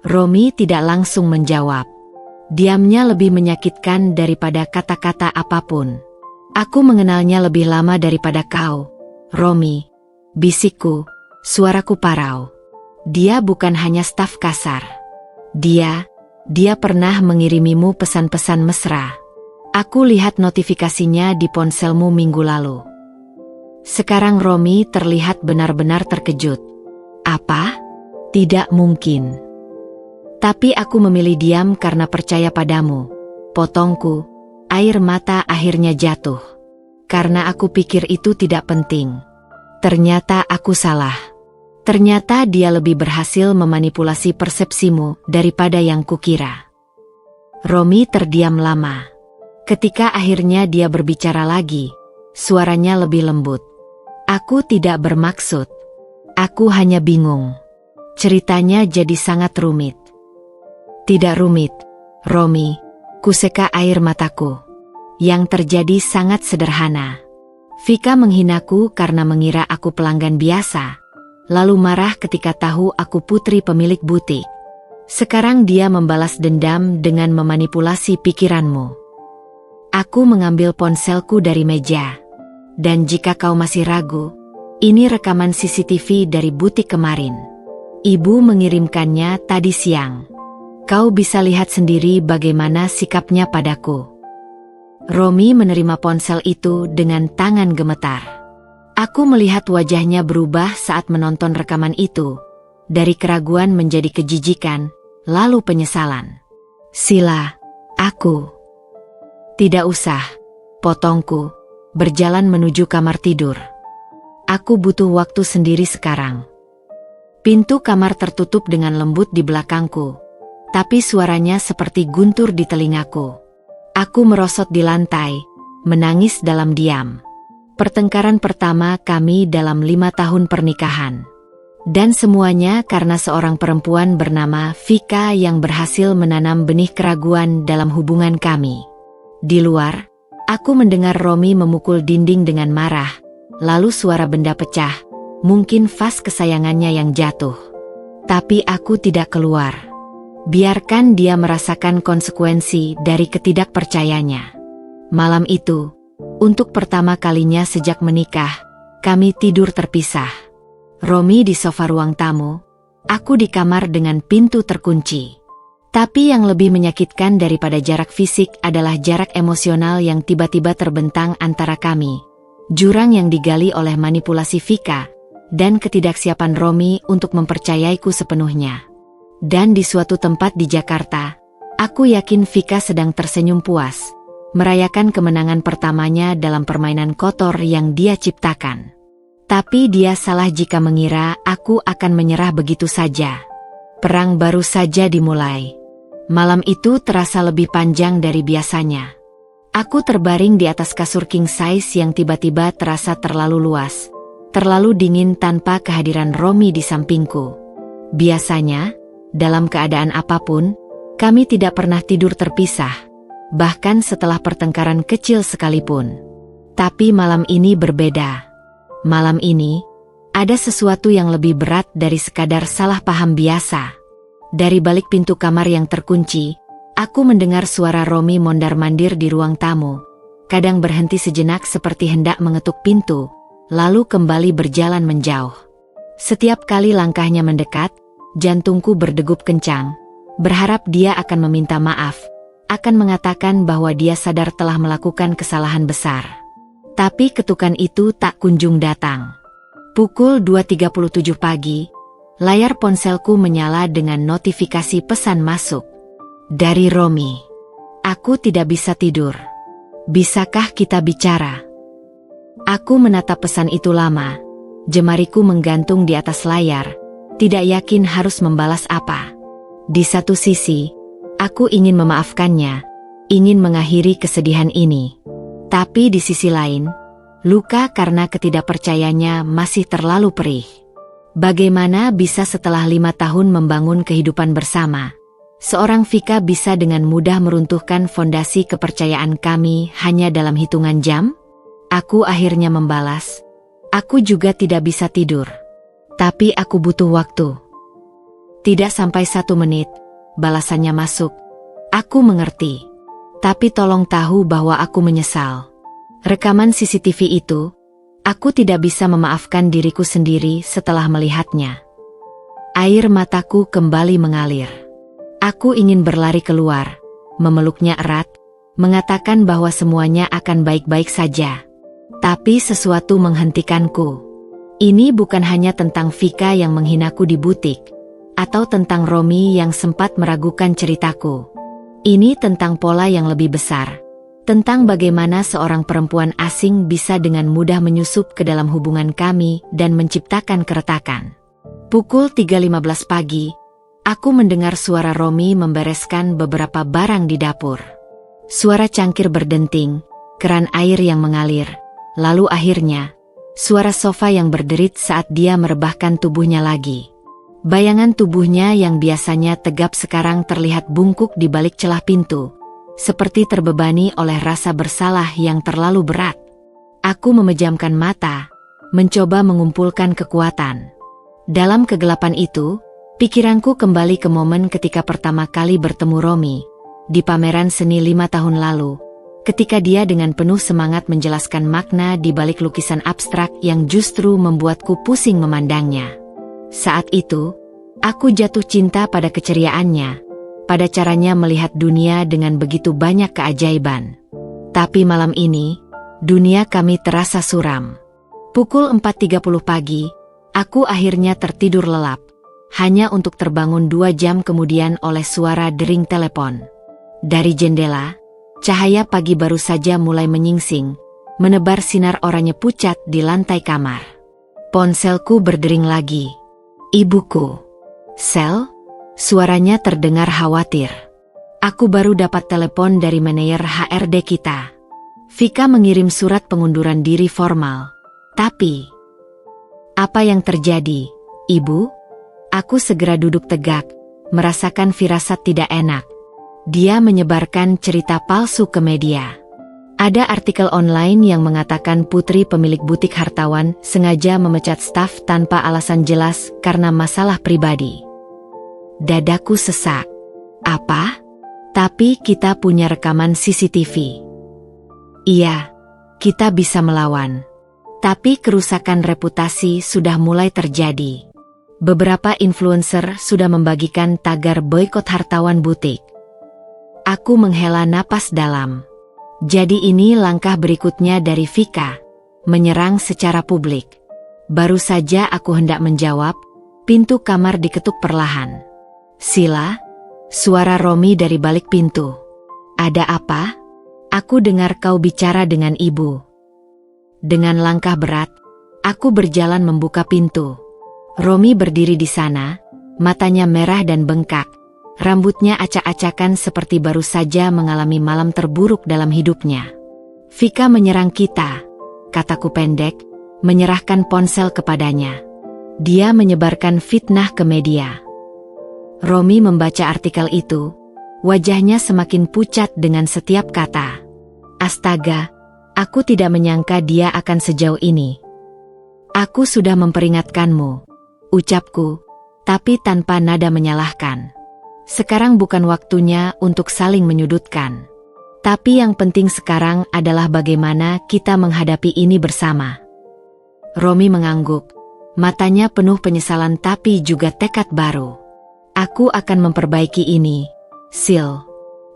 Romi tidak langsung menjawab. Diamnya lebih menyakitkan daripada kata-kata apapun. Aku mengenalnya lebih lama daripada kau, Romi. Bisikku, suaraku parau. Dia bukan hanya staf kasar. Dia pernah mengirimimu pesan-pesan mesra. Aku lihat notifikasinya di ponselmu minggu lalu. Sekarang Romi terlihat benar-benar terkejut. Apa? Tidak mungkin. Tapi aku memilih diam karena percaya padamu. Potongku, air mata akhirnya jatuh. Karena aku pikir itu tidak penting. Ternyata aku salah. Ternyata dia lebih berhasil memanipulasi persepsimu daripada yang kukira. Romi terdiam lama. Ketika akhirnya dia berbicara lagi, suaranya lebih lembut. Aku tidak bermaksud. Aku hanya bingung. Ceritanya jadi sangat rumit. Tidak rumit, Romi. Kuseka air mataku. Yang terjadi sangat sederhana. Vika menghinaku karena mengira aku pelanggan biasa. Lalu marah ketika tahu aku putri pemilik butik. Sekarang dia membalas dendam dengan memanipulasi pikiranmu. Aku mengambil ponselku dari meja. Dan jika kau masih ragu, ini rekaman CCTV dari butik kemarin. Ibu mengirimkannya tadi siang. Kau bisa lihat sendiri bagaimana sikapnya padaku. Romi menerima ponsel itu dengan tangan gemetar. Aku melihat wajahnya berubah saat menonton rekaman itu. Dari keraguan menjadi kejijikan, lalu penyesalan. Sila, aku. Tidak usah, potongku, berjalan menuju kamar tidur. Aku butuh waktu sendiri sekarang. Pintu kamar tertutup dengan lembut di belakangku. Tapi suaranya seperti guntur di telingaku. Aku merosot di lantai, menangis dalam diam. Pertengkaran pertama kami dalam 5 tahun pernikahan. Dan semuanya karena seorang perempuan bernama Vika yang berhasil menanam benih keraguan dalam hubungan kami. Di luar, aku mendengar Romi memukul dinding dengan marah, lalu suara benda pecah, mungkin vas kesayangannya yang jatuh. Tapi aku tidak keluar. Biarkan dia merasakan konsekuensi dari ketidakpercayanya. Malam itu, untuk pertama kalinya sejak menikah, kami tidur terpisah. Romi di sofa ruang tamu, aku di kamar dengan pintu terkunci. Tapi yang lebih menyakitkan daripada jarak fisik adalah jarak emosional yang tiba-tiba terbentang antara kami. Jurang yang digali oleh manipulasi Vika, dan ketidaksiapan Romi untuk mempercayaiku sepenuhnya. Dan di suatu tempat di Jakarta, aku yakin Vika sedang tersenyum puas, merayakan kemenangan pertamanya dalam permainan kotor yang dia ciptakan. Tapi dia salah jika mengira aku akan menyerah begitu saja. Perang baru saja dimulai. Malam itu terasa lebih panjang dari biasanya. Aku terbaring di atas kasur king size yang tiba-tiba terasa terlalu luas, terlalu dingin tanpa kehadiran Romi di sampingku. Biasanya, dalam keadaan apapun, kami tidak pernah tidur terpisah, bahkan setelah pertengkaran kecil sekalipun. Tapi malam ini berbeda. Malam ini, ada sesuatu yang lebih berat dari sekadar salah paham biasa. Dari balik pintu kamar yang terkunci, aku mendengar suara Romi mondar-mandir di ruang tamu. Kadang berhenti sejenak seperti hendak mengetuk pintu, lalu kembali berjalan menjauh. Setiap kali langkahnya mendekat, jantungku berdegup kencang, berharap dia akan meminta maaf, akan mengatakan bahwa dia sadar telah melakukan kesalahan besar. Tapi ketukan itu tak kunjung datang. Pukul 2.37 pagi, layar ponselku menyala dengan notifikasi pesan masuk. Dari Romi. Aku tidak bisa tidur. Bisakah kita bicara? Aku menatap pesan itu lama. Jemariku menggantung di atas layar. Tidak yakin harus membalas apa. Di satu sisi, aku ingin memaafkannya, ingin mengakhiri kesedihan ini. Tapi di sisi lain, luka karena ketidakpercayanya masih terlalu perih. Bagaimana bisa setelah 5 tahun membangun kehidupan bersama, Seorang Vika bisa dengan mudah meruntuhkan fondasi kepercayaan kami hanya dalam hitungan jam? Aku akhirnya membalas. Aku juga tidak bisa tidur. Tapi aku butuh waktu. Tidak sampai 1 menit, balasannya masuk. Aku mengerti. Tapi tolong tahu bahwa aku menyesal. Rekaman CCTV itu, aku tidak bisa memaafkan diriku sendiri setelah melihatnya. Air mataku kembali mengalir. Aku ingin berlari keluar, memeluknya erat, mengatakan bahwa semuanya akan baik-baik saja. Tapi sesuatu menghentikanku. Ini bukan hanya tentang Vika yang menghinaku di butik, atau tentang Romi yang sempat meragukan ceritaku. Ini tentang pola yang lebih besar, tentang bagaimana seorang perempuan asing bisa dengan mudah menyusup ke dalam hubungan kami dan menciptakan keretakan. Pukul 3.15 pagi, aku mendengar suara Romi membereskan beberapa barang di dapur. Suara cangkir berdenting, keran air yang mengalir, lalu akhirnya, suara sofa yang berderit saat dia merebahkan tubuhnya lagi. Bayangan tubuhnya yang biasanya tegap sekarang terlihat bungkuk di balik celah pintu, seperti terbebani oleh rasa bersalah yang terlalu berat. Aku memejamkan mata, mencoba mengumpulkan kekuatan. Dalam kegelapan itu, pikiranku kembali ke momen ketika pertama kali bertemu Romi, di pameran seni 5 tahun lalu, ketika dia dengan penuh semangat menjelaskan makna di balik lukisan abstrak yang justru membuatku pusing memandangnya. Saat itu, aku jatuh cinta pada keceriaannya, pada caranya melihat dunia dengan begitu banyak keajaiban. Tapi malam ini, dunia kami terasa suram. Pukul 4.30 pagi, aku akhirnya tertidur lelap, hanya untuk terbangun 2 jam kemudian oleh suara dering telepon. Dari jendela, cahaya pagi baru saja mulai menyingsing, menebar sinar oranye pucat di lantai kamar. Ponselku berdering lagi. Ibuku. Sel? Suaranya terdengar khawatir. Aku baru dapat telepon dari manajer HRD kita. Vika mengirim surat pengunduran diri formal. Tapi, apa yang terjadi, Ibu? Aku segera duduk tegak, merasakan firasat tidak enak. Dia menyebarkan cerita palsu ke media. Ada artikel online yang mengatakan putri pemilik butik hartawan sengaja memecat staf tanpa alasan jelas karena masalah pribadi. Dadaku sesak. Apa? Tapi kita punya rekaman CCTV. Iya, kita bisa melawan. Tapi kerusakan reputasi sudah mulai terjadi. Beberapa influencer sudah membagikan tagar boikot hartawan butik. Aku menghela napas dalam. Jadi ini langkah berikutnya dari Vika, menyerang secara publik. Baru saja aku hendak menjawab, pintu kamar diketuk perlahan. Sila, suara Romi dari balik pintu. Ada apa? Aku dengar kau bicara dengan ibu. Dengan langkah berat, aku berjalan membuka pintu. Romi berdiri di sana, matanya merah dan bengkak. Rambutnya acak-acakan seperti baru saja mengalami malam terburuk dalam hidupnya. Vika menyerang kita, kataku pendek, menyerahkan ponsel kepadanya. Dia menyebarkan fitnah ke media. Romi membaca artikel itu, wajahnya semakin pucat dengan setiap kata. Astaga, aku tidak menyangka dia akan sejauh ini. Aku sudah memperingatkanmu, ucapku, tapi tanpa nada menyalahkan. Sekarang bukan waktunya untuk saling menyudutkan. Tapi yang penting sekarang adalah bagaimana kita menghadapi ini bersama. Romi mengangguk, matanya penuh penyesalan tapi juga tekad baru. Aku akan memperbaiki ini, Sil.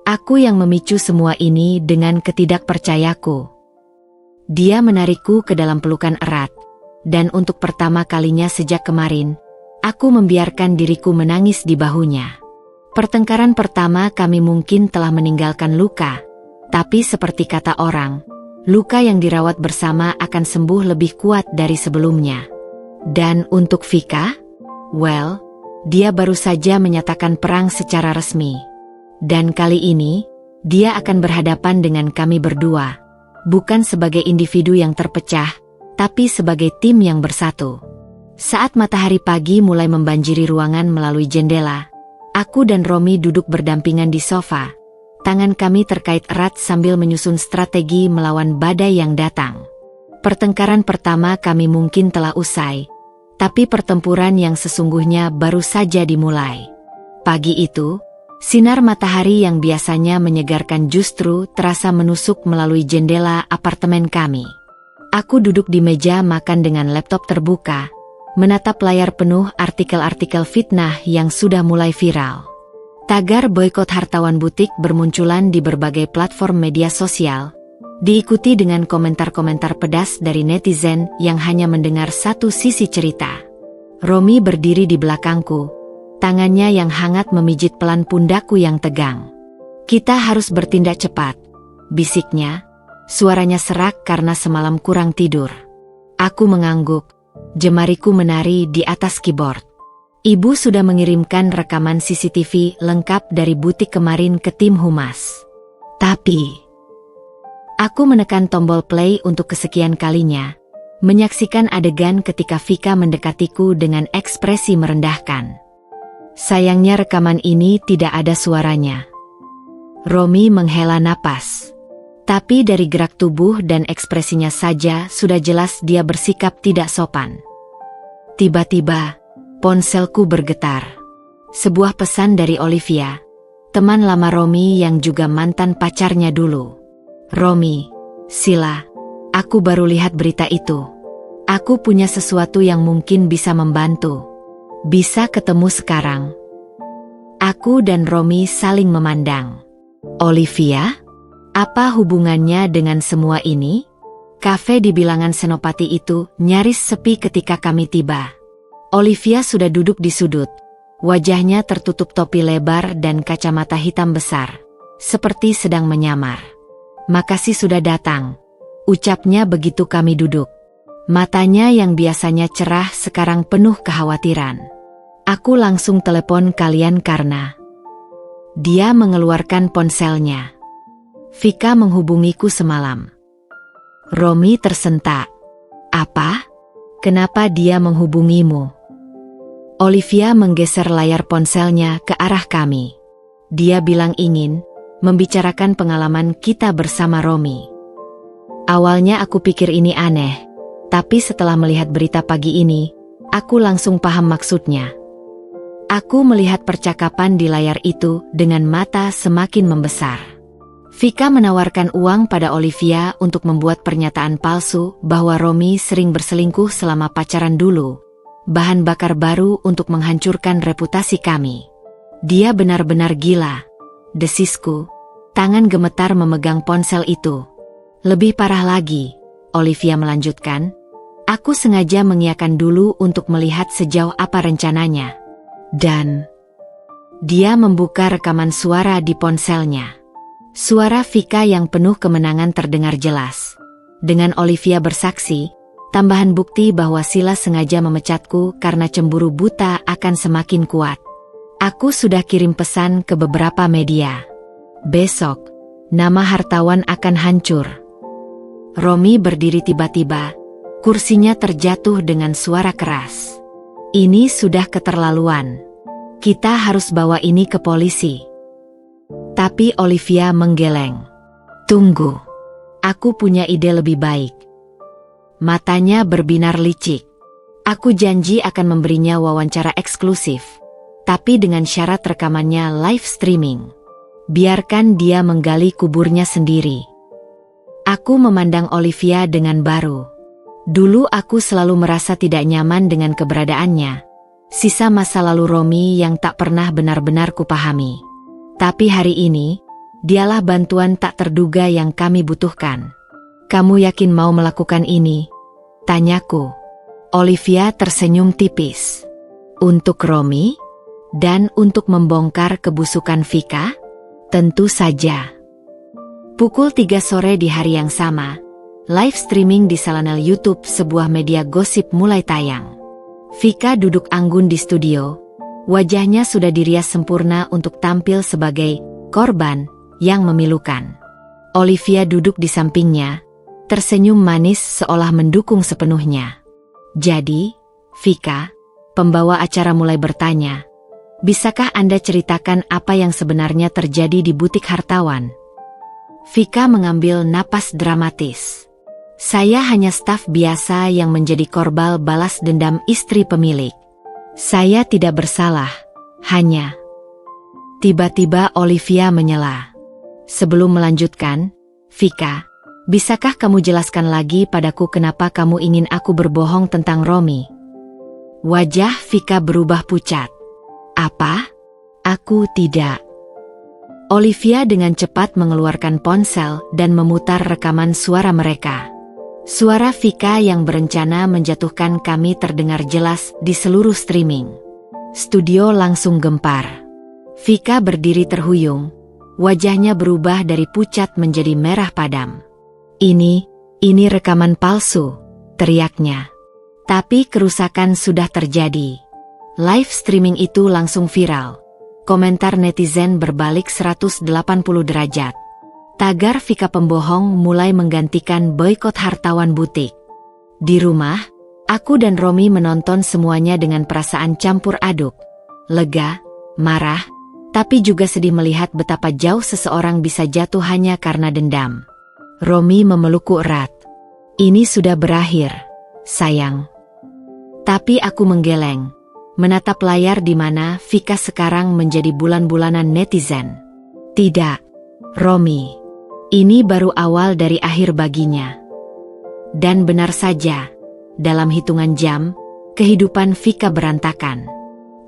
Aku yang memicu semua ini dengan ketidakpercayaku. Dia menarikku ke dalam pelukan erat, dan untuk pertama kalinya sejak kemarin, aku membiarkan diriku menangis di bahunya. Pertengkaran pertama kami mungkin telah meninggalkan luka, tapi seperti kata orang, luka yang dirawat bersama akan sembuh lebih kuat dari sebelumnya. Dan untuk Vika? Well, dia baru saja menyatakan perang secara resmi. Dan kali ini, dia akan berhadapan dengan kami berdua, bukan sebagai individu yang terpecah, tapi sebagai tim yang bersatu. Saat matahari pagi mulai membanjiri ruangan melalui jendela, Aku dan Romi duduk berdampingan di sofa. Tangan kami terkait erat sambil menyusun strategi melawan badai yang datang. Pertengkaran pertama kami mungkin telah usai, tapi pertempuran yang sesungguhnya baru saja dimulai. Pagi itu, sinar matahari yang biasanya menyegarkan justru terasa menusuk melalui jendela apartemen kami. Aku duduk di meja makan dengan laptop terbuka, menatap layar penuh artikel-artikel fitnah yang sudah mulai viral. Tagar boikot hartawan butik bermunculan di berbagai platform media sosial, diikuti dengan komentar-komentar pedas dari netizen yang hanya mendengar satu sisi cerita. Romi berdiri di belakangku, tangannya yang hangat memijit pelan pundakku yang tegang. "Kita harus bertindak cepat," bisiknya, suaranya serak karena semalam kurang tidur. Aku mengangguk, jemariku menari di atas keyboard. Ibu sudah mengirimkan rekaman CCTV lengkap dari butik kemarin ke tim humas. Tapi, aku menekan tombol play untuk kesekian kalinya, menyaksikan adegan ketika Vika mendekatiku dengan ekspresi merendahkan. Sayangnya rekaman ini tidak ada suaranya. Romi menghela napas. Tapi dari gerak tubuh dan ekspresinya saja sudah jelas dia bersikap tidak sopan. Tiba-tiba, ponselku bergetar. Sebuah pesan dari Olivia, teman lama Romi yang juga mantan pacarnya dulu. "Romi, Sila, aku baru lihat berita itu. Aku punya sesuatu yang mungkin bisa membantu. Bisa ketemu sekarang?" Aku dan Romi saling memandang. "Olivia? Apa hubungannya dengan semua ini?" Kafe di bilangan Senopati itu nyaris sepi ketika kami tiba. Olivia sudah duduk di sudut. Wajahnya tertutup topi lebar dan kacamata hitam besar, seperti sedang menyamar. "Makasih sudah datang," ucapnya begitu kami duduk. Matanya yang biasanya cerah sekarang penuh kekhawatiran. "Aku langsung telepon kalian karena..." Dia mengeluarkan ponselnya. "Vika menghubungiku semalam." Romi tersentak. "Apa? Kenapa dia menghubungimu?" Olivia menggeser layar ponselnya ke arah kami. Dia bilang ingin membicarakan pengalaman kita bersama Romi. Awalnya aku pikir ini aneh, tapi setelah melihat berita pagi ini, aku langsung paham maksudnya. Aku melihat percakapan di layar itu dengan mata semakin membesar. Vika menawarkan uang pada Olivia untuk membuat pernyataan palsu bahwa Romi sering berselingkuh selama pacaran dulu. Bahan bakar baru untuk menghancurkan reputasi kami. "Dia benar-benar gila," desisku. Tangan gemetar memegang ponsel itu. "Lebih parah lagi," Olivia melanjutkan. "Aku sengaja mengiyakan dulu untuk melihat sejauh apa rencananya." Dan dia membuka rekaman suara di ponselnya. Suara Vika yang penuh kemenangan terdengar jelas. Dengan Olivia bersaksi, tambahan bukti bahwa Sila sengaja memecatku karena cemburu buta akan semakin kuat. Aku sudah kirim pesan ke beberapa media. Besok, nama hartawan akan hancur. Romi berdiri tiba-tiba, kursinya terjatuh dengan suara keras. "Ini sudah keterlaluan. Kita harus bawa ini ke polisi." Tapi Olivia menggeleng. "Tunggu, aku punya ide lebih baik." Matanya berbinar licik. "Aku janji akan memberinya wawancara eksklusif, tapi dengan syarat rekamannya live streaming. Biarkan dia menggali kuburnya sendiri." Aku memandang Olivia dengan baru. Dulu aku selalu merasa tidak nyaman dengan keberadaannya. Sisa masa lalu Romi yang tak pernah benar-benar kupahami. Tapi hari ini, dialah bantuan tak terduga yang kami butuhkan. "Kamu yakin mau melakukan ini?" tanyaku. Olivia tersenyum tipis. "Untuk Romi? Dan untuk membongkar kebusukan Vika? Tentu saja." Pukul 3 sore di hari yang sama, live streaming di channel YouTube sebuah media gosip mulai tayang. Vika duduk anggun di studio. Wajahnya sudah dirias sempurna untuk tampil sebagai korban yang memilukan. Olivia duduk di sampingnya, tersenyum manis seolah mendukung sepenuhnya. "Jadi, Vika," pembawa acara mulai bertanya, Bisakah Anda ceritakan apa yang sebenarnya terjadi di butik hartawan? Vika mengambil napas dramatis. Saya hanya staf biasa yang menjadi korban balas dendam istri pemilik. Saya tidak bersalah, hanya... Tiba-tiba Olivia menyela. Sebelum melanjutkan, Vika, bisakah kamu jelaskan lagi padaku kenapa kamu ingin aku berbohong tentang Romi? Wajah Vika berubah pucat. Apa? Aku tidak. Olivia dengan cepat mengeluarkan ponsel dan memutar rekaman suara mereka. Suara Vika yang berencana menjatuhkan kami terdengar jelas di seluruh streaming. Studio langsung gempar. Vika berdiri terhuyung. Wajahnya berubah dari pucat menjadi merah padam. Ini rekaman palsu, teriaknya. Tapi kerusakan sudah terjadi. Live streaming itu langsung viral. Komentar netizen berbalik 180 derajat. Tagar Vika pembohong mulai menggantikan boikot hartawan butik. Di rumah, aku dan Romi menonton semuanya dengan perasaan campur aduk. Lega, marah, tapi juga sedih melihat betapa jauh seseorang bisa jatuh hanya karena dendam. Romi memelukku erat. Ini sudah berakhir, sayang. Tapi aku menggeleng. Menatap layar di mana Vika sekarang menjadi bulan-bulanan netizen. Tidak, Romi. Ini baru awal dari akhir baginya. Dan benar saja, dalam hitungan jam, kehidupan Vika berantakan.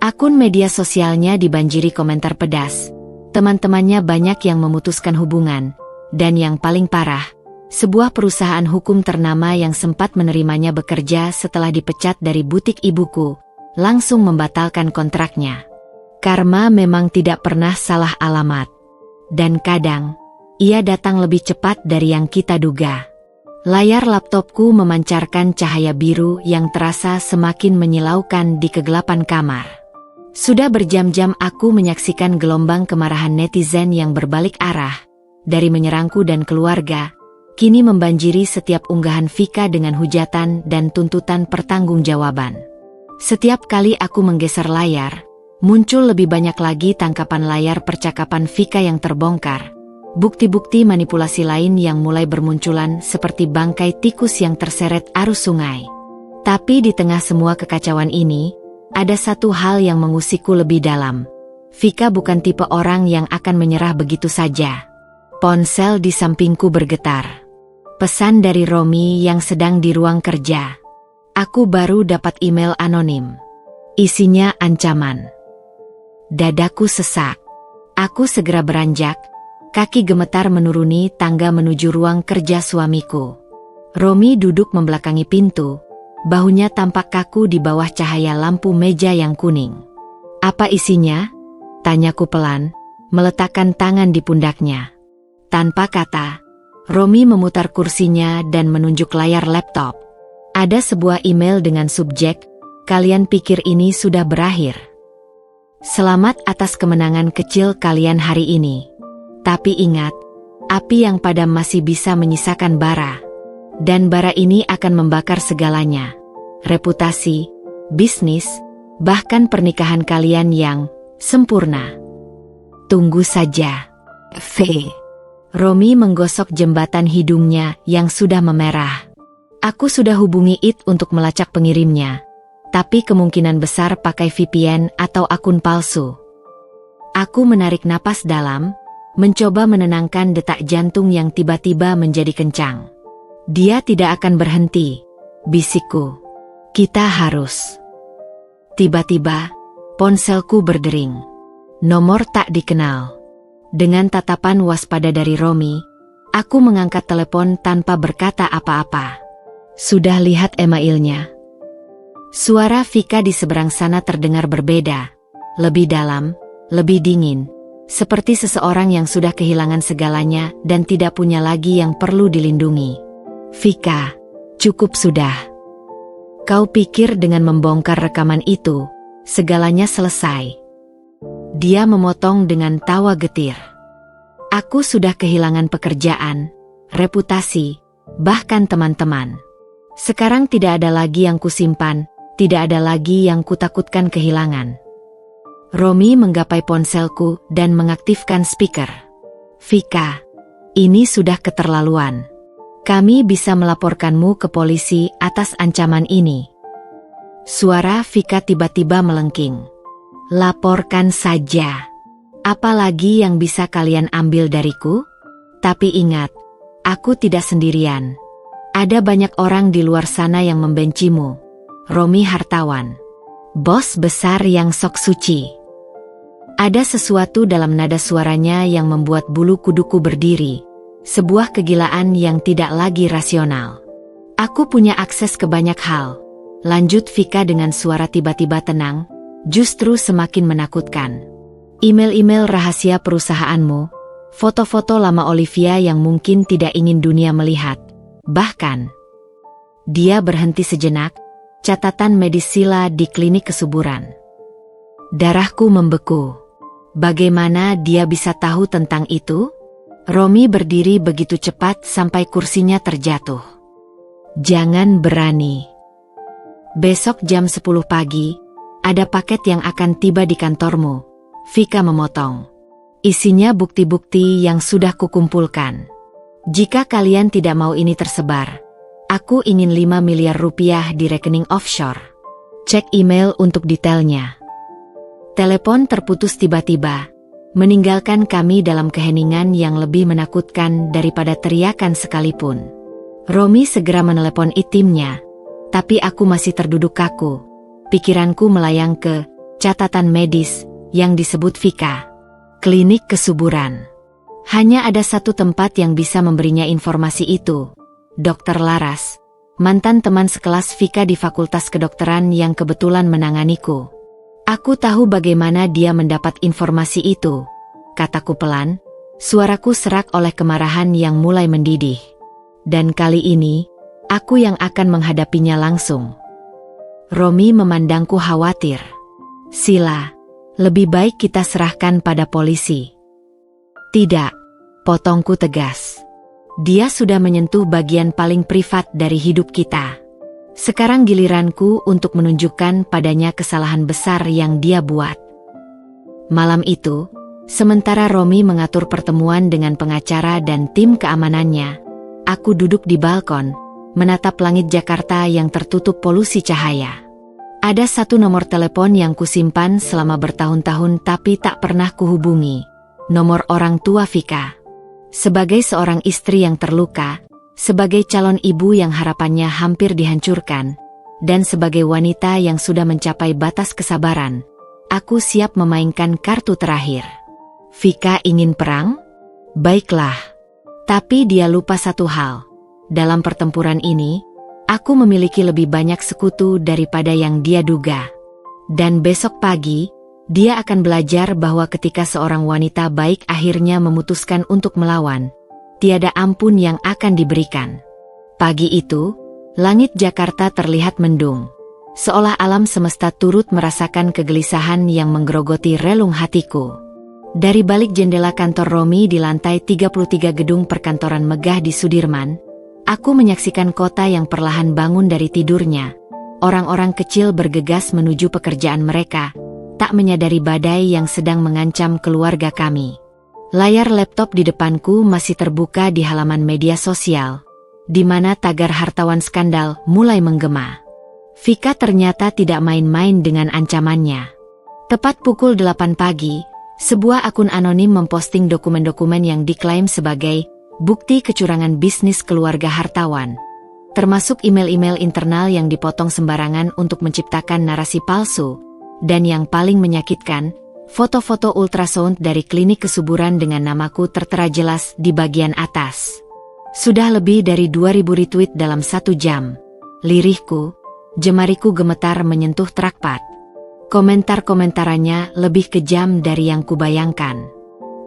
Akun media sosialnya dibanjiri komentar pedas. Teman-temannya banyak yang memutuskan hubungan. Dan yang paling parah, sebuah perusahaan hukum ternama yang sempat menerimanya bekerja setelah dipecat dari butik ibuku, langsung membatalkan kontraknya. Karma memang tidak pernah salah alamat. Dan kadang, ia datang lebih cepat dari yang kita duga. Layar laptopku memancarkan cahaya biru yang terasa semakin menyilaukan di kegelapan kamar. Sudah berjam-jam aku menyaksikan gelombang kemarahan netizen yang berbalik arah, dari menyerangku dan keluarga, kini membanjiri setiap unggahan Vika dengan hujatan dan tuntutan pertanggungjawaban. Setiap kali aku menggeser layar, muncul lebih banyak lagi tangkapan layar percakapan Vika yang terbongkar. Bukti-bukti manipulasi lain yang mulai bermunculan seperti bangkai tikus yang terseret arus sungai. Tapi di tengah semua kekacauan ini, ada satu hal yang mengusikku lebih dalam. Vika bukan tipe orang yang akan menyerah begitu saja. Ponsel di sampingku bergetar. Pesan dari Romi yang sedang di ruang kerja. Aku baru dapat email anonim. Isinya ancaman. Dadaku sesak. Aku segera beranjak. Kaki gemetar menuruni tangga menuju ruang kerja suamiku. Romi duduk membelakangi pintu. Bahunya tampak kaku di bawah cahaya lampu meja yang kuning. Apa isinya? Tanyaku pelan, meletakkan tangan di pundaknya. Tanpa kata, Romi memutar kursinya dan menunjuk layar laptop. Ada sebuah email dengan subjek, kalian pikir ini sudah berakhir. Selamat atas kemenangan kecil kalian hari ini. Tapi ingat, api yang padam masih bisa menyisakan bara. Dan bara ini akan membakar segalanya. Reputasi, bisnis, bahkan pernikahan kalian yang sempurna. Tunggu saja. V. Romi menggosok jembatan hidungnya yang sudah memerah. Aku sudah hubungi It untuk melacak pengirimnya. Tapi kemungkinan besar pakai VPN atau akun palsu. Aku menarik napas dalam, mencoba menenangkan detak jantung yang tiba-tiba menjadi kencang. Dia tidak akan berhenti, bisikku. Kita harus. Tiba-tiba, ponselku berdering. Nomor tak dikenal. Dengan tatapan waspada dari Romi, aku mengangkat telepon tanpa berkata apa-apa. Sudah lihat emailnya? Suara Vika di seberang sana terdengar berbeda. Lebih dalam, lebih dingin. Seperti seseorang yang sudah kehilangan segalanya dan tidak punya lagi yang perlu dilindungi. Vika, cukup sudah. Kau pikir dengan membongkar rekaman itu, segalanya selesai? Dia memotong dengan tawa getir. Aku sudah kehilangan pekerjaan, reputasi, bahkan teman-teman. Sekarang tidak ada lagi yang kusimpan, tidak ada lagi yang kutakutkan kehilangan. Romi menggapai ponselku dan mengaktifkan speaker. Vika, ini sudah keterlaluan. Kami bisa melaporkanmu ke polisi atas ancaman ini. Suara Vika tiba-tiba melengking. Laporkan saja. Apalagi yang bisa kalian ambil dariku? Tapi ingat, aku tidak sendirian. Ada banyak orang di luar sana yang membencimu. Romi Hartawan, bos besar yang sok suci. Ada sesuatu dalam nada suaranya yang membuat bulu kuduku berdiri. Sebuah kegilaan yang tidak lagi rasional. Aku punya akses ke banyak hal. Lanjut Vika dengan suara tiba-tiba tenang, justru semakin menakutkan. Email-email rahasia perusahaanmu, foto-foto lama Olivia yang mungkin tidak ingin dunia melihat. Bahkan, dia berhenti sejenak, catatan medis Sila di klinik kesuburan. Darahku membeku. Bagaimana dia bisa tahu tentang itu? Romi berdiri begitu cepat sampai kursinya terjatuh. Jangan berani. Besok jam 10 pagi, ada paket yang akan tiba di kantormu. Vika memotong. Isinya bukti-bukti yang sudah kukumpulkan. Jika kalian tidak mau ini tersebar, aku ingin 5 miliar rupiah di rekening offshore. Cek email untuk detailnya. Telepon terputus tiba-tiba, meninggalkan kami dalam keheningan yang lebih menakutkan daripada teriakan sekalipun. Romi segera menelepon timnya, tapi aku masih terduduk kaku. Pikiranku melayang ke catatan medis yang disebut Vika. Klinik kesuburan. Hanya ada satu tempat yang bisa memberinya informasi itu. Dr. Laras, mantan teman sekelas Vika di Fakultas Kedokteran yang kebetulan menanganiku. Aku tahu bagaimana dia mendapat informasi itu, kataku pelan, suaraku serak oleh kemarahan yang mulai mendidih. Dan kali ini, aku yang akan menghadapinya langsung. Romi memandangku khawatir. Sila, lebih baik kita serahkan pada polisi. Tidak, potongku tegas. Dia sudah menyentuh bagian paling privat dari hidup kita. Sekarang giliranku untuk menunjukkan padanya kesalahan besar yang dia buat. Malam itu, sementara Romi mengatur pertemuan dengan pengacara dan tim keamanannya, aku duduk di balkon, menatap langit Jakarta yang tertutup polusi cahaya. Ada satu nomor telepon yang kusimpan selama bertahun-tahun tapi tak pernah kuhubungi. Nomor orang tua Vika. Sebagai seorang istri yang terluka, sebagai calon ibu yang harapannya hampir dihancurkan, dan sebagai wanita yang sudah mencapai batas kesabaran, aku siap memainkan kartu terakhir. Vika ingin perang? Baiklah. Tapi dia lupa satu hal. Dalam pertempuran ini, aku memiliki lebih banyak sekutu daripada yang dia duga. Dan besok pagi, dia akan belajar bahwa ketika seorang wanita baik akhirnya memutuskan untuk melawan, tiada ampun yang akan diberikan. Pagi itu, langit Jakarta terlihat mendung. Seolah alam semesta turut merasakan kegelisahan yang menggerogoti relung hatiku. Dari balik jendela kantor Romi di lantai 33 gedung perkantoran megah di Sudirman, aku menyaksikan kota yang perlahan bangun dari tidurnya. Orang-orang kecil bergegas menuju pekerjaan mereka, tak menyadari badai yang sedang mengancam keluarga kami. Layar laptop di depanku masih terbuka di halaman media sosial, di mana tagar hartawan skandal mulai menggema. Vika ternyata tidak main-main dengan ancamannya. Tepat pukul 8 pagi, sebuah akun anonim memposting dokumen-dokumen yang diklaim sebagai bukti kecurangan bisnis keluarga hartawan, termasuk email-email internal yang dipotong sembarangan untuk menciptakan narasi palsu, dan yang paling menyakitkan, foto-foto ultrasound dari klinik kesuburan dengan namaku tertera jelas di bagian atas. Sudah lebih dari 2000 retweet dalam 1 jam. Lirihku, jemariku gemetar menyentuh trackpad. Komentar-komentarannya lebih kejam dari yang kubayangkan.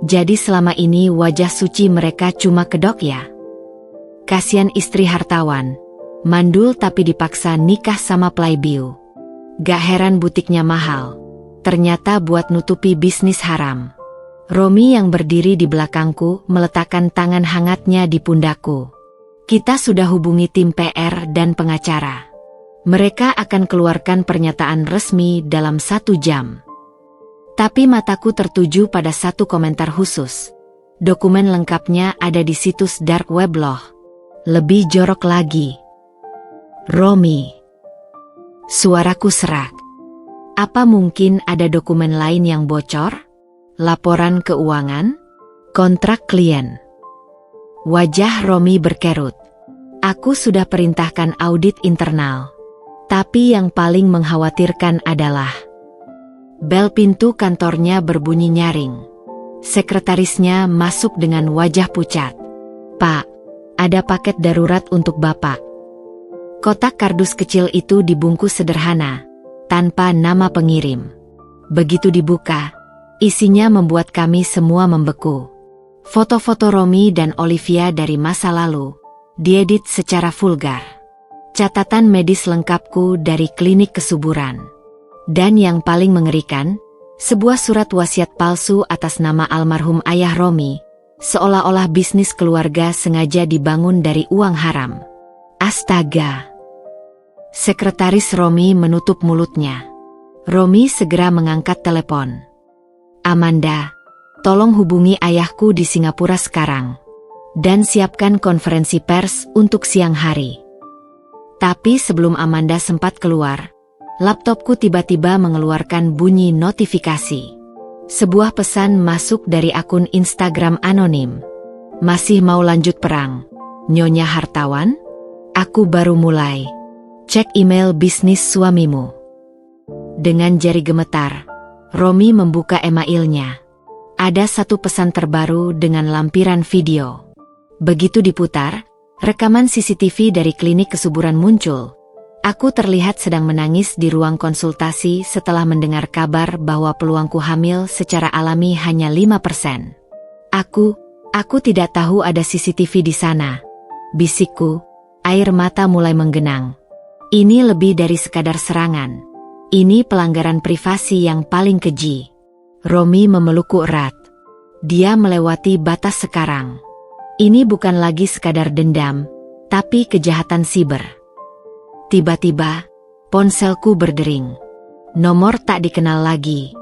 Jadi selama ini wajah suci mereka cuma kedok ya? Kasian istri hartawan, mandul tapi dipaksa nikah sama playboy. Gak heran butiknya mahal, ternyata buat nutupi bisnis haram. Romi yang berdiri di belakangku meletakkan tangan hangatnya di pundakku. Kita sudah hubungi tim PR dan pengacara. Mereka akan keluarkan pernyataan resmi dalam 1 jam. Tapi mataku tertuju pada satu komentar khusus. Dokumen lengkapnya ada di situs dark web loh. Lebih jorok lagi. Romi. Suaraku serak. Apa mungkin ada dokumen lain yang bocor? Laporan keuangan? Kontrak klien? Wajah Romi berkerut. Aku sudah perintahkan audit internal. Tapi yang paling mengkhawatirkan adalah bel pintu kantornya berbunyi nyaring. Sekretarisnya masuk dengan wajah pucat. "Pak, ada paket darurat untuk Bapak." Kotak kardus kecil itu dibungkus sederhana, tanpa nama pengirim. Begitu dibuka, isinya membuat kami semua membeku. Foto-foto Romi dan Olivia dari masa lalu, diedit secara vulgar. Catatan medis lengkapku dari klinik kesuburan. Dan yang paling mengerikan, sebuah surat wasiat palsu atas nama almarhum ayah Romi, seolah-olah bisnis keluarga sengaja dibangun dari uang haram. Astaga! Sekretaris Romi menutup mulutnya. Romi segera mengangkat telepon. "Amanda, tolong hubungi ayahku di Singapura sekarang. Dan siapkan konferensi pers untuk siang hari." Tapi sebelum Amanda sempat keluar, laptopku tiba-tiba mengeluarkan bunyi notifikasi. Sebuah pesan masuk dari akun Instagram anonim. "Masih mau lanjut perang, Nyonya Hartawan? Aku baru mulai. Cek email bisnis suamimu." Dengan jari gemetar, Romi membuka emailnya. Ada satu pesan terbaru dengan lampiran video. Begitu diputar, rekaman CCTV dari klinik kesuburan muncul. Aku terlihat sedang menangis di ruang konsultasi setelah mendengar kabar bahwa peluangku hamil secara alami hanya 5%. Aku tidak tahu ada CCTV di sana. Bisikku, air mata mulai menggenang. Ini lebih dari sekadar serangan. Ini pelanggaran privasi yang paling keji. Romi memelukku erat. Dia melewati batas sekarang. Ini bukan lagi sekadar dendam, tapi kejahatan siber. Tiba-tiba, ponselku berdering. Nomor tak dikenal lagi.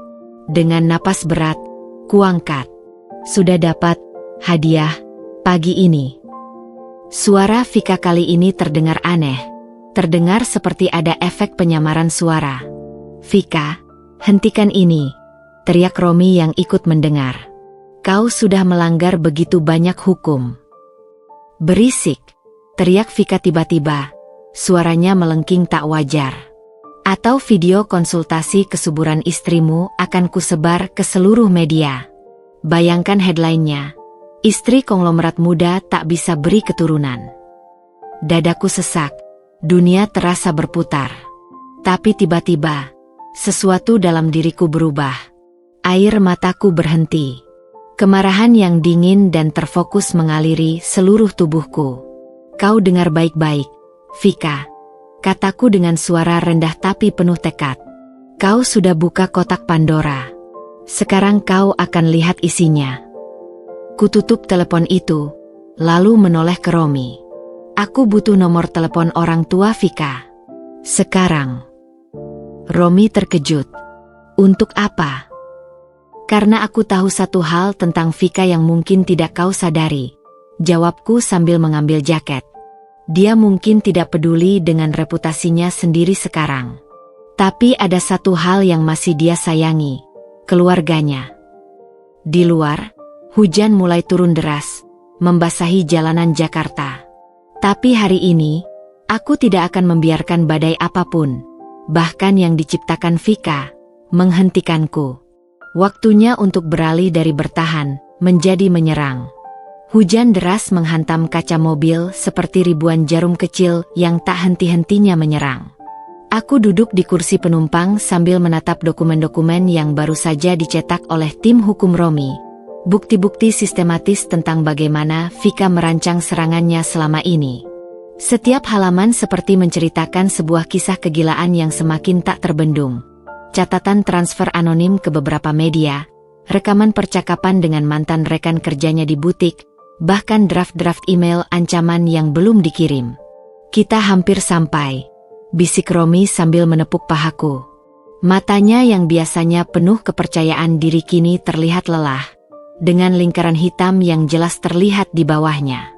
Dengan napas berat, kuangkat. "Sudah dapat hadiah pagi ini." Suara Vika kali ini terdengar aneh. Terdengar seperti ada efek penyamaran suara. "Vika, hentikan ini," teriak Romi yang ikut mendengar. "Kau sudah melanggar begitu banyak hukum." "Berisik," teriak Vika tiba-tiba. Suaranya melengking tak wajar. "Atau video konsultasi kesuburan istrimu akan kusebar ke seluruh media." Bayangkan headline-nya. "Istri konglomerat muda tak bisa beri keturunan." Dadaku sesak. Dunia terasa berputar. Tapi tiba-tiba, sesuatu dalam diriku berubah. Air mataku berhenti. Kemarahan yang dingin dan terfokus mengaliri seluruh tubuhku. "Kau dengar baik-baik, Vika," kataku dengan suara rendah tapi penuh tekad. "Kau sudah buka kotak Pandora. Sekarang kau akan lihat isinya." Kututup telepon itu, lalu menoleh ke Romi. "Aku butuh nomor telepon orang tua Vika. Sekarang." Romi terkejut. "Untuk apa?" "Karena aku tahu satu hal tentang Vika yang mungkin tidak kau sadari," jawabku sambil mengambil jaket. "Dia mungkin tidak peduli dengan reputasinya sendiri sekarang. Tapi ada satu hal yang masih dia sayangi, keluarganya." Di luar, hujan mulai turun deras, membasahi jalanan Jakarta. Tapi hari ini, aku tidak akan membiarkan badai apapun, bahkan yang diciptakan Vika, menghentikanku. Waktunya untuk beralih dari bertahan, menjadi menyerang. Hujan deras menghantam kaca mobil seperti ribuan jarum kecil yang tak henti-hentinya menyerang. Aku duduk di kursi penumpang sambil menatap dokumen-dokumen yang baru saja dicetak oleh tim hukum Romi. Bukti-bukti sistematis tentang bagaimana Vika merancang serangannya selama ini. Setiap halaman seperti menceritakan sebuah kisah kegilaan yang semakin tak terbendung. Catatan transfer anonim ke beberapa media, rekaman percakapan dengan mantan rekan kerjanya di butik, bahkan draft-draft email ancaman yang belum dikirim. "Kita hampir sampai," bisik Romi sambil menepuk pahaku. Matanya yang biasanya penuh kepercayaan diri kini terlihat lelah, dengan lingkaran hitam yang jelas terlihat di bawahnya.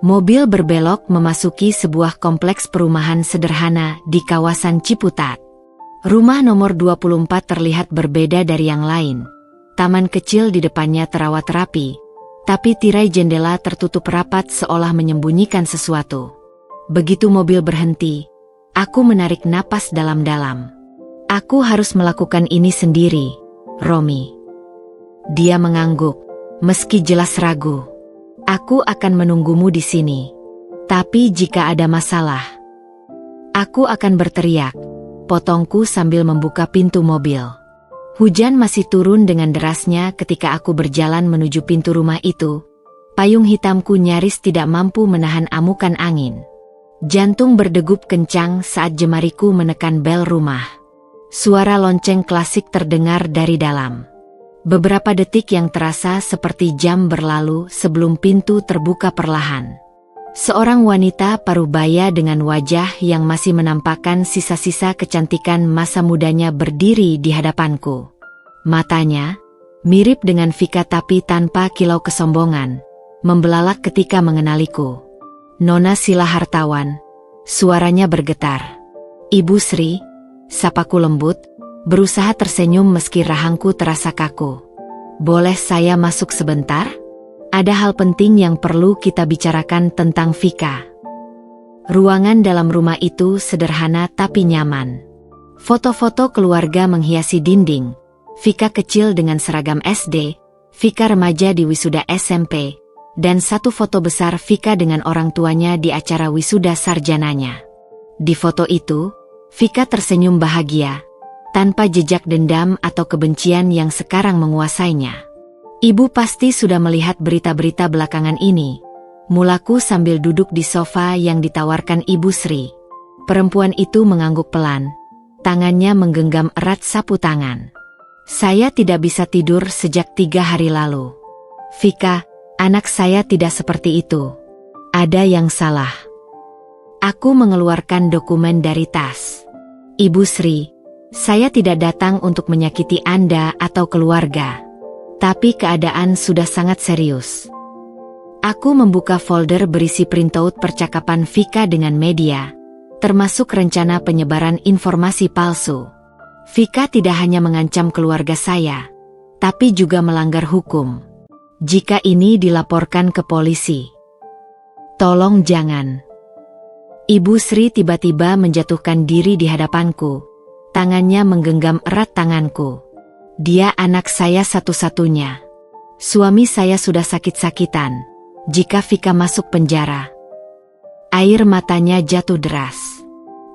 Mobil berbelok memasuki sebuah kompleks perumahan sederhana di kawasan Ciputat. Rumah nomor 24 terlihat berbeda dari yang lain. Taman kecil di depannya terawat rapi, tapi tirai jendela tertutup rapat seolah menyembunyikan sesuatu. Begitu mobil berhenti, aku menarik napas dalam-dalam. Aku harus melakukan ini sendiri, Romi. Dia mengangguk, meski jelas ragu. Aku akan menunggumu di sini. Tapi jika ada masalah, aku akan berteriak, potongku sambil membuka pintu mobil. Hujan masih turun dengan derasnya ketika aku berjalan menuju pintu rumah itu. Payung hitamku nyaris tidak mampu menahan amukan angin. Jantung berdegup kencang saat jemariku menekan bel rumah. Suara lonceng klasik terdengar dari dalam. Beberapa detik yang terasa seperti jam berlalu sebelum pintu terbuka perlahan. Seorang wanita parubaya dengan wajah yang masih menampakkan sisa-sisa kecantikan masa mudanya berdiri di hadapanku. Matanya, mirip dengan Vika tapi tanpa kilau kesombongan, membelalak ketika mengenaliku. Nona Sila Hartawan, suaranya bergetar. Ibu Sri, sapaku lembut, berusaha tersenyum meski rahangku terasa kaku. Boleh saya masuk sebentar? Ada hal penting yang perlu kita bicarakan tentang Vika. Ruangan dalam rumah itu sederhana tapi nyaman. Foto-foto keluarga menghiasi dinding. Vika kecil dengan seragam SD, Vika remaja di wisuda SMP, dan satu foto besar Vika dengan orang tuanya di acara wisuda sarjananya. Di foto itu, Vika tersenyum bahagia, tanpa jejak dendam atau kebencian yang sekarang menguasainya. Ibu pasti sudah melihat berita-berita belakangan ini, mulaku sambil duduk di sofa yang ditawarkan Ibu Sri. Perempuan itu mengangguk pelan, tangannya menggenggam erat sapu tangan. Saya tidak bisa tidur sejak 3 hari lalu. Vika, anak saya tidak seperti itu. Ada yang salah. Aku mengeluarkan dokumen dari tas. Ibu Sri, saya tidak datang untuk menyakiti Anda atau keluarga. Tapi keadaan sudah sangat serius. Aku membuka folder berisi printout percakapan Vika dengan media, termasuk rencana penyebaran informasi palsu. Vika tidak hanya mengancam keluarga saya, tapi juga melanggar hukum. Jika ini dilaporkan ke polisi, tolong jangan. Ibu Sri tiba-tiba menjatuhkan diri di hadapanku. Tangannya menggenggam erat tanganku. Dia anak saya satu-satunya. Suami saya sudah sakit-sakitan. Jika Vika masuk penjara. Air matanya jatuh deras.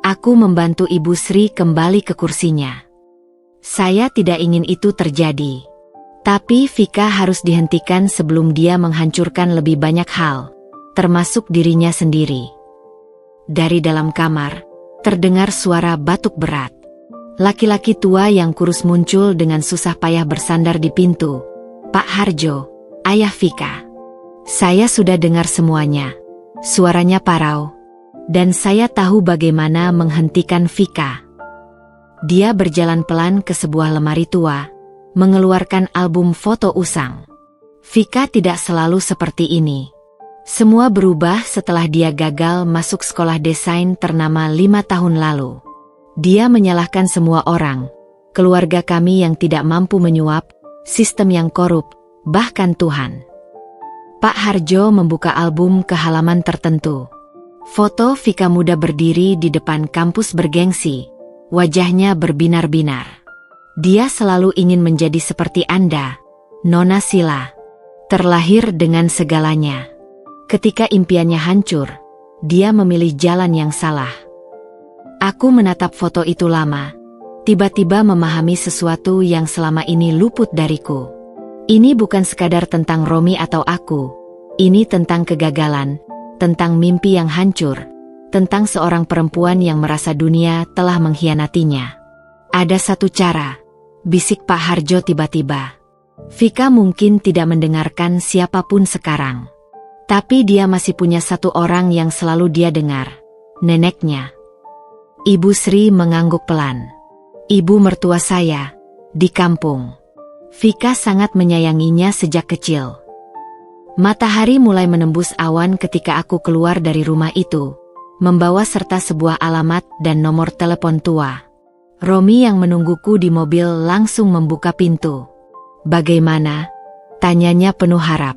Aku membantu Ibu Sri kembali ke kursinya. Saya tidak ingin itu terjadi. Tapi Vika harus dihentikan sebelum dia menghancurkan lebih banyak hal, termasuk dirinya sendiri. Dari dalam kamar, terdengar suara batuk berat. Laki-laki tua yang kurus muncul dengan susah payah bersandar di pintu. Pak Harjo, ayah Vika. Saya sudah dengar semuanya. Suaranya parau. Dan saya tahu bagaimana menghentikan Vika. Dia berjalan pelan ke sebuah lemari tua, mengeluarkan album foto usang. Vika tidak selalu seperti ini. Semua berubah setelah dia gagal masuk sekolah desain ternama 5 tahun lalu. Dia menyalahkan semua orang, keluarga kami yang tidak mampu menyuap, sistem yang korup, bahkan Tuhan. Pak Harjo membuka album ke halaman tertentu. Foto Vika muda berdiri di depan kampus bergengsi, wajahnya berbinar-binar. Dia selalu ingin menjadi seperti Anda, Nona Sila. Terlahir dengan segalanya. Ketika impiannya hancur, dia memilih jalan yang salah. Aku menatap foto itu lama, tiba-tiba memahami sesuatu yang selama ini luput dariku. Ini bukan sekadar tentang Romi atau aku. Ini tentang kegagalan, tentang mimpi yang hancur, tentang seorang perempuan yang merasa dunia telah mengkhianatinya. Ada satu cara, bisik Pak Harjo tiba-tiba. Vika mungkin tidak mendengarkan siapapun sekarang. Tapi dia masih punya satu orang yang selalu dia dengar, neneknya. Ibu Sri mengangguk pelan. Ibu mertua saya, di kampung. Vika sangat menyayanginya sejak kecil. Matahari mulai menembus awan ketika aku keluar dari rumah itu, membawa serta sebuah alamat dan nomor telepon tua. Romi yang menungguku di mobil langsung membuka pintu. "Bagaimana?" tanyanya penuh harap.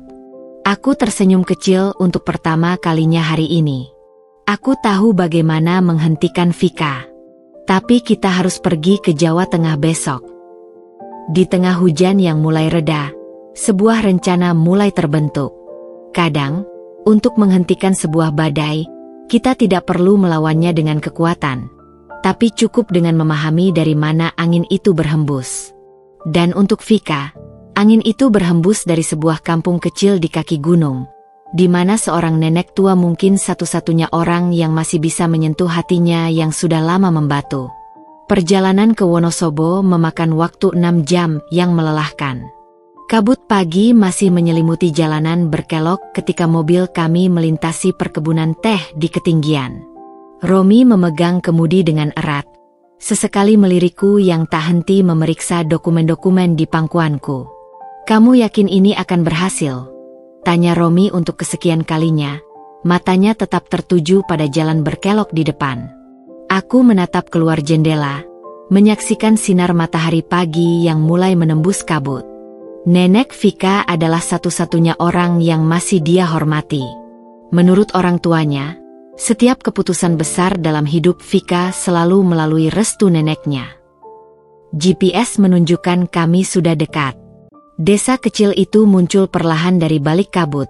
Aku tersenyum kecil untuk pertama kalinya hari ini. Aku tahu bagaimana menghentikan Vika. Tapi kita harus pergi ke Jawa Tengah besok. Di tengah hujan yang mulai reda, sebuah rencana mulai terbentuk. Kadang, untuk menghentikan sebuah badai, kita tidak perlu melawannya dengan kekuatan, tapi cukup dengan memahami dari mana angin itu berhembus. Dan untuk Vika, angin itu berhembus dari sebuah kampung kecil di kaki gunung, di mana seorang nenek tua mungkin satu-satunya orang yang masih bisa menyentuh hatinya yang sudah lama membatu. Perjalanan ke Wonosobo memakan waktu 6 jam yang melelahkan. Kabut pagi masih menyelimuti jalanan berkelok ketika mobil kami melintasi perkebunan teh di ketinggian. Romi memegang kemudi dengan erat, sesekali melirikku yang tak henti memeriksa dokumen-dokumen di pangkuanku. "Kamu yakin ini akan berhasil?" tanya Romi untuk kesekian kalinya, matanya tetap tertuju pada jalan berkelok di depan. Aku menatap keluar jendela, menyaksikan sinar matahari pagi yang mulai menembus kabut. Nenek Vika adalah satu-satunya orang yang masih dia hormati. Menurut orang tuanya, setiap keputusan besar dalam hidup Vika selalu melalui restu neneknya. GPS menunjukkan kami sudah dekat. Desa kecil itu muncul perlahan dari balik kabut.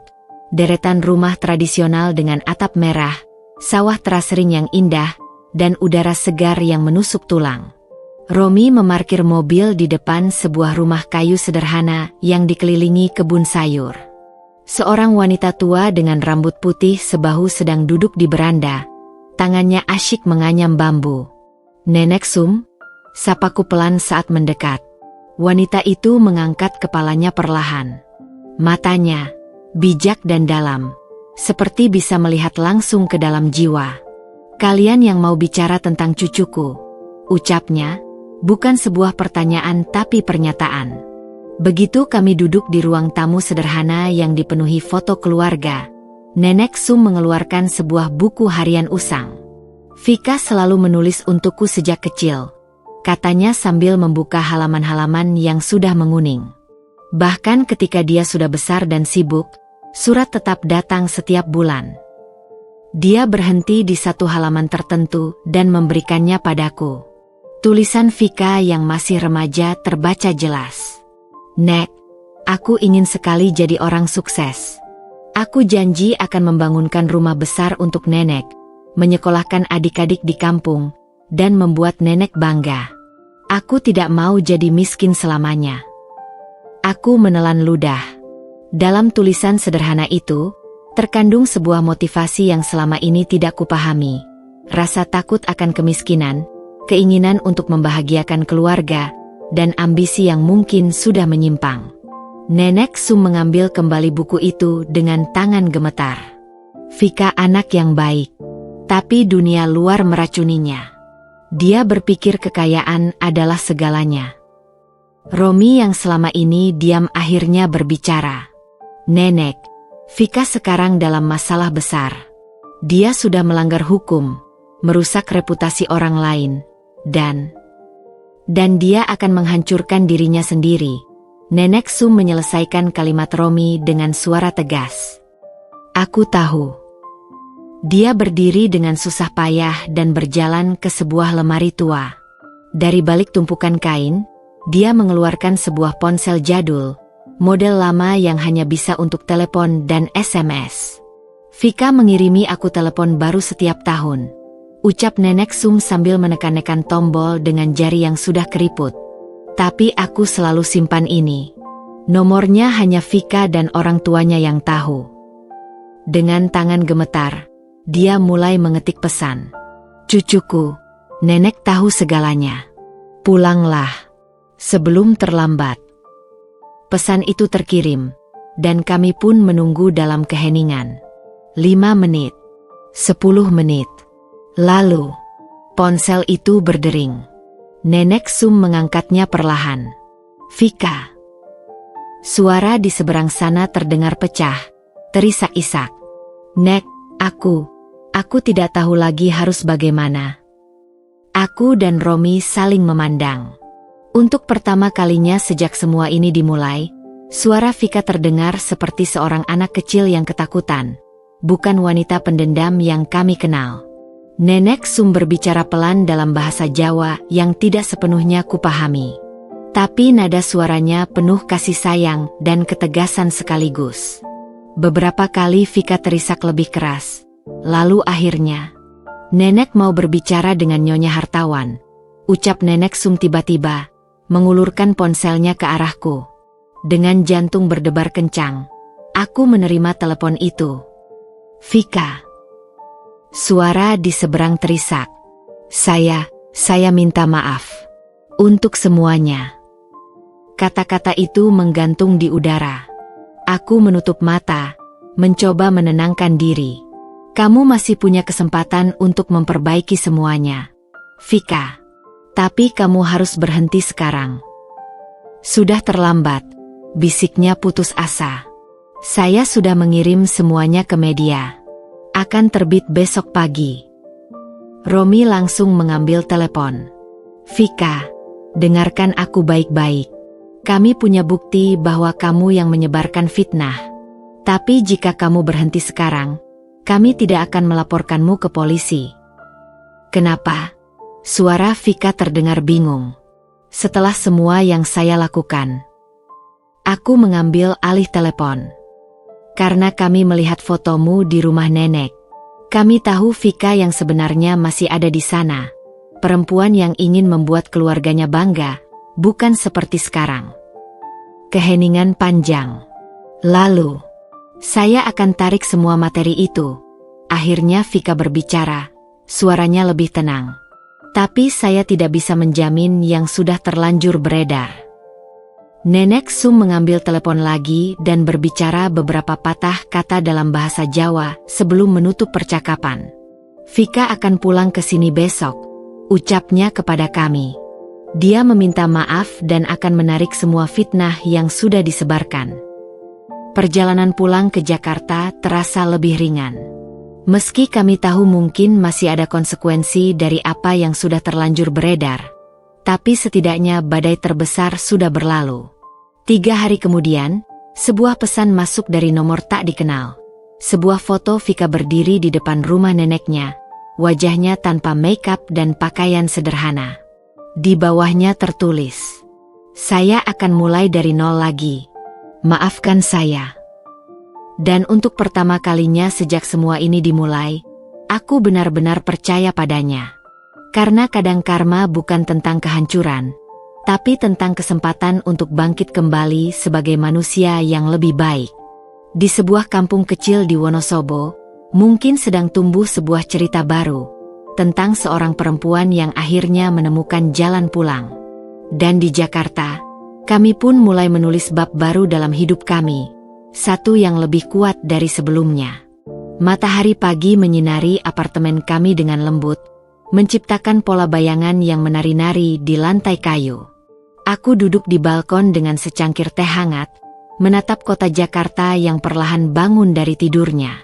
Deretan rumah tradisional dengan atap merah, sawah terasering yang indah, dan udara segar yang menusuk tulang. Romi memarkir mobil di depan sebuah rumah kayu sederhana yang dikelilingi kebun sayur. Seorang wanita tua dengan rambut putih sebahu sedang duduk di beranda. Tangannya asyik menganyam bambu. "Nenek Sum?" sapaku pelan saat mendekat. Wanita itu mengangkat kepalanya perlahan. Matanya, bijak dan dalam, seperti bisa melihat langsung ke dalam jiwa. "Kalian yang mau bicara tentang cucuku?" ucapnya, bukan sebuah pertanyaan tapi pernyataan. Begitu kami duduk di ruang tamu sederhana yang dipenuhi foto keluarga, Nenek Sum mengeluarkan sebuah buku harian usang. "Vika selalu menulis untukku sejak kecil," katanya sambil membuka halaman-halaman yang sudah menguning. "Bahkan ketika dia sudah besar dan sibuk, surat tetap datang setiap bulan." Dia berhenti di satu halaman tertentu dan memberikannya padaku. Tulisan Vika yang masih remaja terbaca jelas. "Nek, aku ingin sekali jadi orang sukses. Aku janji akan membangunkan rumah besar untuk nenek, menyekolahkan adik-adik di kampung, dan membuat nenek bangga. Aku tidak mau jadi miskin selamanya." Aku menelan ludah. Dalam tulisan sederhana itu, terkandung sebuah motivasi yang selama ini tidak kupahami. Rasa takut akan kemiskinan, keinginan untuk membahagiakan keluarga, dan ambisi yang mungkin sudah menyimpang. Nenek Sum mengambil kembali buku itu dengan tangan gemetar. Vika anak yang baik, tapi dunia luar meracuninya. Dia berpikir kekayaan adalah segalanya. Romi yang selama ini diam akhirnya berbicara. "Nenek, Vika sekarang dalam masalah besar. Dia sudah melanggar hukum, merusak reputasi orang lain, dan dia akan menghancurkan dirinya sendiri." Nenek Sum menyelesaikan kalimat Romi dengan suara tegas. Aku tahu. Dia berdiri dengan susah payah dan berjalan ke sebuah lemari tua. Dari balik tumpukan kain, dia mengeluarkan sebuah ponsel jadul, model lama yang hanya bisa untuk telepon dan SMS. "Vika mengirimi aku telepon baru setiap tahun," ucap Nenek Sum sambil menekan-nekan tombol dengan jari yang sudah keriput. "Tapi aku selalu simpan ini. Nomornya hanya Vika dan orang tuanya yang tahu." Dengan tangan gemetar, dia mulai mengetik pesan. "Cucuku, nenek tahu segalanya. Pulanglah sebelum terlambat." Pesan itu terkirim, dan kami pun menunggu dalam keheningan. 5 menit, 10 menit. Lalu, ponsel itu berdering. Nenek Sum mengangkatnya perlahan. Vika. Suara di seberang sana terdengar pecah, terisak-isak. Nek, aku tidak tahu lagi harus bagaimana. Aku dan Romi saling memandang. Untuk pertama kalinya sejak semua ini dimulai, suara Vika terdengar seperti seorang anak kecil yang ketakutan, bukan wanita pendendam yang kami kenal. Nenek Sum berbicara pelan dalam bahasa Jawa yang tidak sepenuhnya kupahami. Tapi nada suaranya penuh kasih sayang dan ketegasan sekaligus. Beberapa kali Vika terisak lebih keras. Lalu akhirnya, Nenek mau berbicara dengan Nyonya Hartawan. Ucap Nenek Sum tiba-tiba, mengulurkan ponselnya ke arahku. Dengan jantung berdebar kencang, aku menerima telepon itu. Vika. Suara di seberang terisak. Saya minta maaf. Untuk semuanya. Kata-kata itu menggantung di udara. Aku menutup mata, mencoba menenangkan diri. Kamu masih punya kesempatan untuk memperbaiki semuanya, Vika. Tapi kamu harus berhenti sekarang. Sudah terlambat, bisiknya putus asa. Saya sudah mengirim semuanya ke media. Akan terbit besok pagi. Romi langsung mengambil telepon. Vika, dengarkan aku baik-baik. Kami punya bukti bahwa kamu yang menyebarkan fitnah. Tapi jika kamu berhenti sekarang, kami tidak akan melaporkanmu ke polisi. Kenapa? Suara Vika terdengar bingung. Setelah semua yang saya lakukan. Aku mengambil alih telepon. Karena kami melihat fotomu di rumah nenek. Kami tahu Vika yang sebenarnya masih ada di sana. Perempuan yang ingin membuat keluarganya bangga. Bukan seperti sekarang. Keheningan panjang. Lalu, saya akan tarik semua materi itu. Akhirnya Vika berbicara, suaranya lebih tenang. Tapi saya tidak bisa menjamin yang sudah terlanjur beredar. Nenek Sum mengambil telepon lagi dan berbicara beberapa patah kata dalam bahasa Jawa sebelum menutup percakapan. Vika akan pulang ke sini besok, ucapnya kepada kami. Dia meminta maaf dan akan menarik semua fitnah yang sudah disebarkan. Perjalanan pulang ke Jakarta terasa lebih ringan. Meski kami tahu mungkin masih ada konsekuensi dari apa yang sudah terlanjur beredar, tapi setidaknya badai terbesar sudah berlalu. 3 hari kemudian, sebuah pesan masuk dari nomor tak dikenal. Sebuah foto Vika berdiri di depan rumah neneknya, wajahnya tanpa makeup dan pakaian sederhana. Di bawahnya tertulis, "Saya akan mulai dari nol lagi. Maafkan saya." Dan untuk pertama kalinya sejak semua ini dimulai, aku benar-benar percaya padanya. Karena kadang karma bukan tentang kehancuran, tapi tentang kesempatan untuk bangkit kembali sebagai manusia yang lebih baik. Di sebuah kampung kecil di Wonosobo, mungkin sedang tumbuh sebuah cerita baru. Tentang seorang perempuan yang akhirnya menemukan jalan pulang. Dan di Jakarta, kami pun mulai menulis bab baru dalam hidup kami. Satu yang lebih kuat dari sebelumnya. Matahari pagi menyinari apartemen kami dengan lembut, menciptakan pola bayangan yang menari-nari di lantai kayu. Aku duduk di balkon dengan secangkir teh hangat, menatap kota Jakarta yang perlahan bangun dari tidurnya.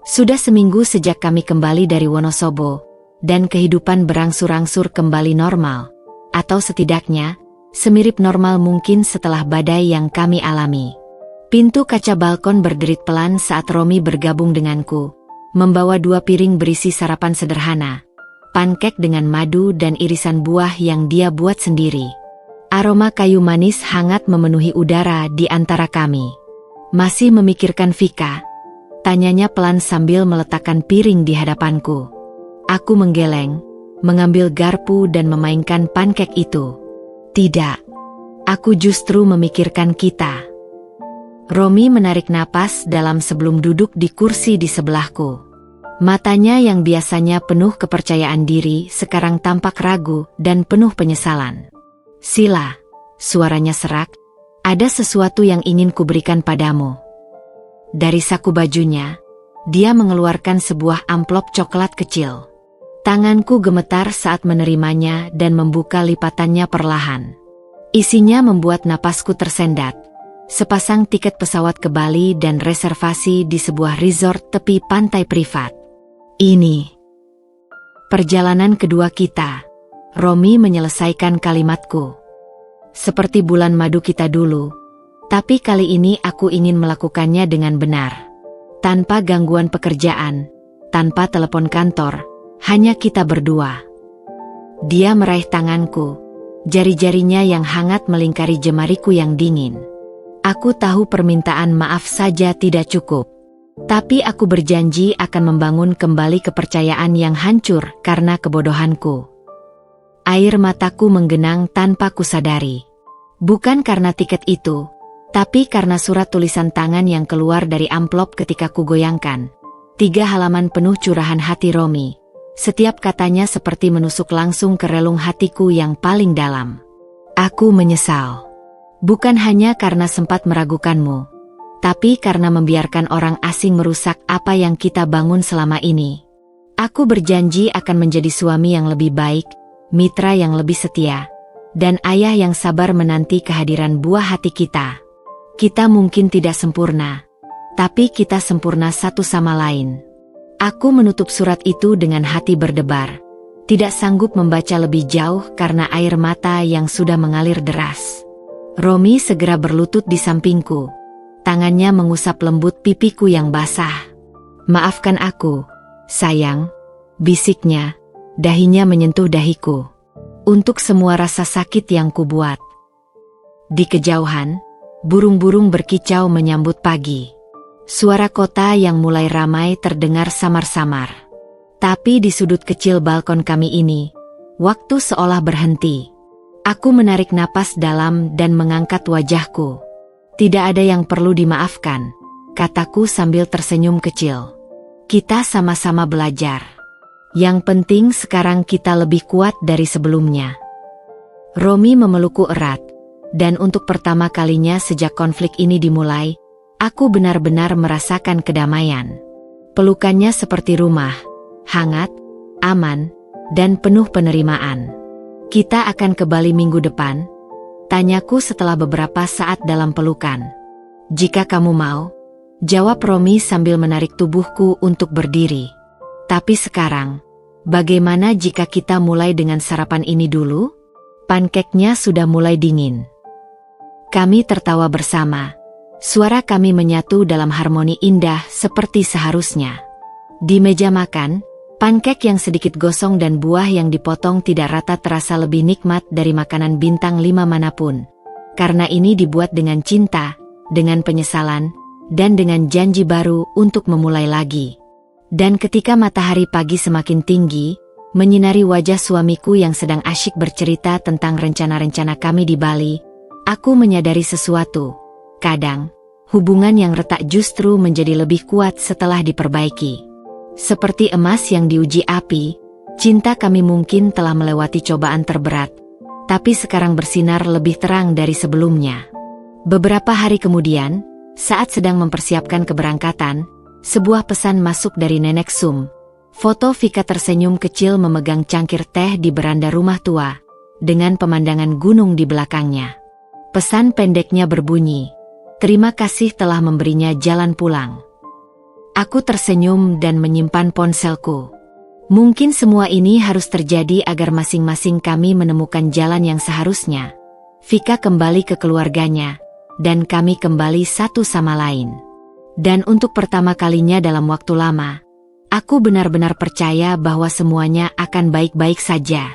Sudah seminggu sejak kami kembali dari Wonosobo, dan kehidupan berangsur-angsur kembali normal, atau setidaknya, semirip normal mungkin setelah badai yang kami alami. Pintu kaca balkon berderit pelan saat Romi bergabung denganku, membawa 2 piring berisi sarapan sederhana, pankek dengan madu dan irisan buah yang dia buat sendiri. Aroma kayu manis hangat memenuhi udara di antara kami. Masih memikirkan Vika? Tanyanya pelan sambil meletakkan piring di hadapanku. Aku menggeleng, mengambil garpu dan memainkan pankek itu. Tidak. Aku justru memikirkan kita. Romi menarik napas dalam sebelum duduk di kursi di sebelahku. Matanya yang biasanya penuh kepercayaan diri sekarang tampak ragu dan penuh penyesalan. Sila, suaranya serak, ada sesuatu yang ingin kuberikan padamu. Dari saku bajunya, dia mengeluarkan sebuah amplop coklat kecil. Tanganku gemetar saat menerimanya dan membuka lipatannya perlahan. Isinya membuat napasku tersendat. Sepasang tiket pesawat ke Bali dan reservasi di sebuah resort tepi pantai privat. Ini perjalanan kedua kita. Romi menyelesaikan kalimatku. Seperti bulan madu kita dulu, tapi kali ini aku ingin melakukannya dengan benar. Tanpa gangguan pekerjaan, tanpa telepon kantor, hanya kita berdua. Dia meraih tanganku, jari-jarinya yang hangat melingkari jemariku yang dingin. Aku tahu permintaan maaf saja tidak cukup. Tapi aku berjanji akan membangun kembali kepercayaan yang hancur karena kebodohanku. Air mataku menggenang tanpa kusadari. Bukan karena tiket itu, tapi karena surat tulisan tangan yang keluar dari amplop ketika kugoyangkan. 3 halaman penuh curahan hati Romi. Setiap katanya seperti menusuk langsung ke relung hatiku yang paling dalam. Aku menyesal. Bukan hanya karena sempat meragukanmu, tapi karena membiarkan orang asing merusak apa yang kita bangun selama ini. Aku berjanji akan menjadi suami yang lebih baik, mitra yang lebih setia, dan ayah yang sabar menanti kehadiran buah hati kita. Kita mungkin tidak sempurna, tapi kita sempurna satu sama lain. Aku menutup surat itu dengan hati berdebar. Tidak sanggup membaca lebih jauh karena air mata yang sudah mengalir deras. Romi segera berlutut di sampingku. Tangannya mengusap lembut pipiku yang basah. "Maafkan aku, sayang," bisiknya, dahinya menyentuh dahiku. "Untuk semua rasa sakit yang kubuat." Di kejauhan, burung-burung berkicau menyambut pagi. Suara kota yang mulai ramai terdengar samar-samar. Tapi di sudut kecil balkon kami ini, waktu seolah berhenti. Aku menarik napas dalam dan mengangkat wajahku. "Tidak ada yang perlu dimaafkan," kataku sambil tersenyum kecil. "Kita sama-sama belajar. Yang penting sekarang kita lebih kuat dari sebelumnya." Romi memelukku erat, dan untuk pertama kalinya sejak konflik ini dimulai, aku benar-benar merasakan kedamaian. Pelukannya seperti rumah, hangat, aman, dan penuh penerimaan. "Kita akan ke Bali minggu depan?" tanyaku setelah beberapa saat dalam pelukan. "Jika kamu mau," jawab Romi sambil menarik tubuhku untuk berdiri. "Tapi sekarang, bagaimana jika kita mulai dengan sarapan ini dulu?" Pankeknya sudah mulai dingin. Kami tertawa bersama. Suara kami menyatu dalam harmoni indah seperti seharusnya. Di meja makan, pankek yang sedikit gosong dan buah yang dipotong tidak rata terasa lebih nikmat dari makanan bintang 5 manapun. Karena ini dibuat dengan cinta, dengan penyesalan, dan dengan janji baru untuk memulai lagi. Dan ketika matahari pagi semakin tinggi, menyinari wajah suamiku yang sedang asyik bercerita tentang rencana-rencana kami di Bali, aku menyadari sesuatu. Kadang, hubungan yang retak justru menjadi lebih kuat setelah diperbaiki. Seperti emas yang diuji api, cinta kami mungkin telah melewati cobaan terberat, tapi sekarang bersinar lebih terang dari sebelumnya. Beberapa hari kemudian, saat sedang mempersiapkan keberangkatan, sebuah pesan masuk dari Nenek Sum. Foto Vika tersenyum kecil memegang cangkir teh di beranda rumah tua, dengan pemandangan gunung di belakangnya. Pesan pendeknya berbunyi, "Terima kasih telah memberinya jalan pulang." Aku tersenyum dan menyimpan ponselku. Mungkin semua ini harus terjadi agar masing-masing kami menemukan jalan yang seharusnya. Vika kembali ke keluarganya, dan kami kembali satu sama lain. Dan untuk pertama kalinya dalam waktu lama, aku benar-benar percaya bahwa semuanya akan baik-baik saja.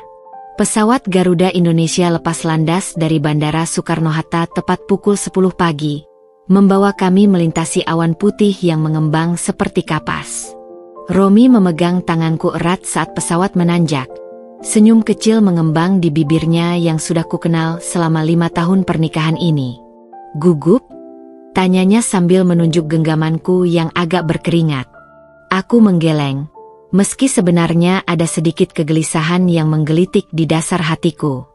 Pesawat Garuda Indonesia lepas landas dari Bandara Soekarno-Hatta tepat pukul 10 pagi, membawa kami melintasi awan putih yang mengembang seperti kapas. Romi memegang tanganku erat saat pesawat menanjak. Senyum kecil mengembang di bibirnya yang sudah kukenal selama 5 tahun pernikahan ini. "Gugup?" tanyanya sambil menunjuk genggamanku yang agak berkeringat. Aku menggeleng. Meski sebenarnya ada sedikit kegelisahan yang menggelitik di dasar hatiku.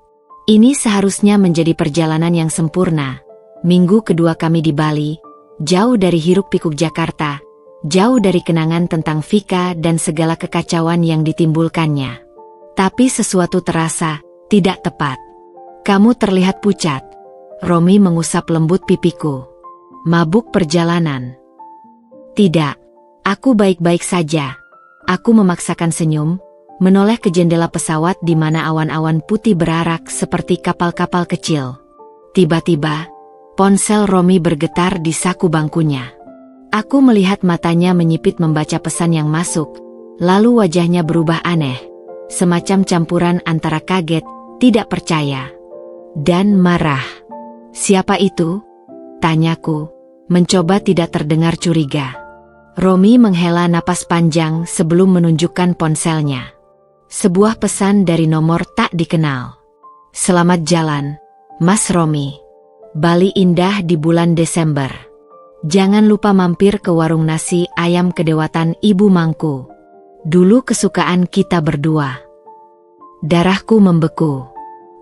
Ini seharusnya menjadi perjalanan yang sempurna. Minggu kedua kami di Bali, jauh dari hiruk-pikuk Jakarta, jauh dari kenangan tentang Vika dan segala kekacauan yang ditimbulkannya. Tapi sesuatu terasa tidak tepat. Kamu terlihat pucat. Romi mengusap lembut pipiku. Mabuk perjalanan? Tidak, aku baik-baik saja. Aku memaksakan senyum, menoleh ke jendela pesawat di mana awan-awan putih berarak seperti kapal-kapal kecil. Tiba-tiba, ponsel Romi bergetar di saku bangkunya. Aku melihat matanya menyipit membaca pesan yang masuk, lalu wajahnya berubah aneh, semacam campuran antara kaget, tidak percaya, dan marah. Siapa itu? Tanyaku, mencoba tidak terdengar curiga. Romi menghela napas panjang sebelum menunjukkan ponselnya. Sebuah pesan dari nomor tak dikenal. Selamat jalan, Mas Romi. Bali indah di bulan Desember. Jangan lupa mampir ke warung nasi ayam kedewatan Ibu Mangku. Dulu kesukaan kita berdua. Darahku membeku.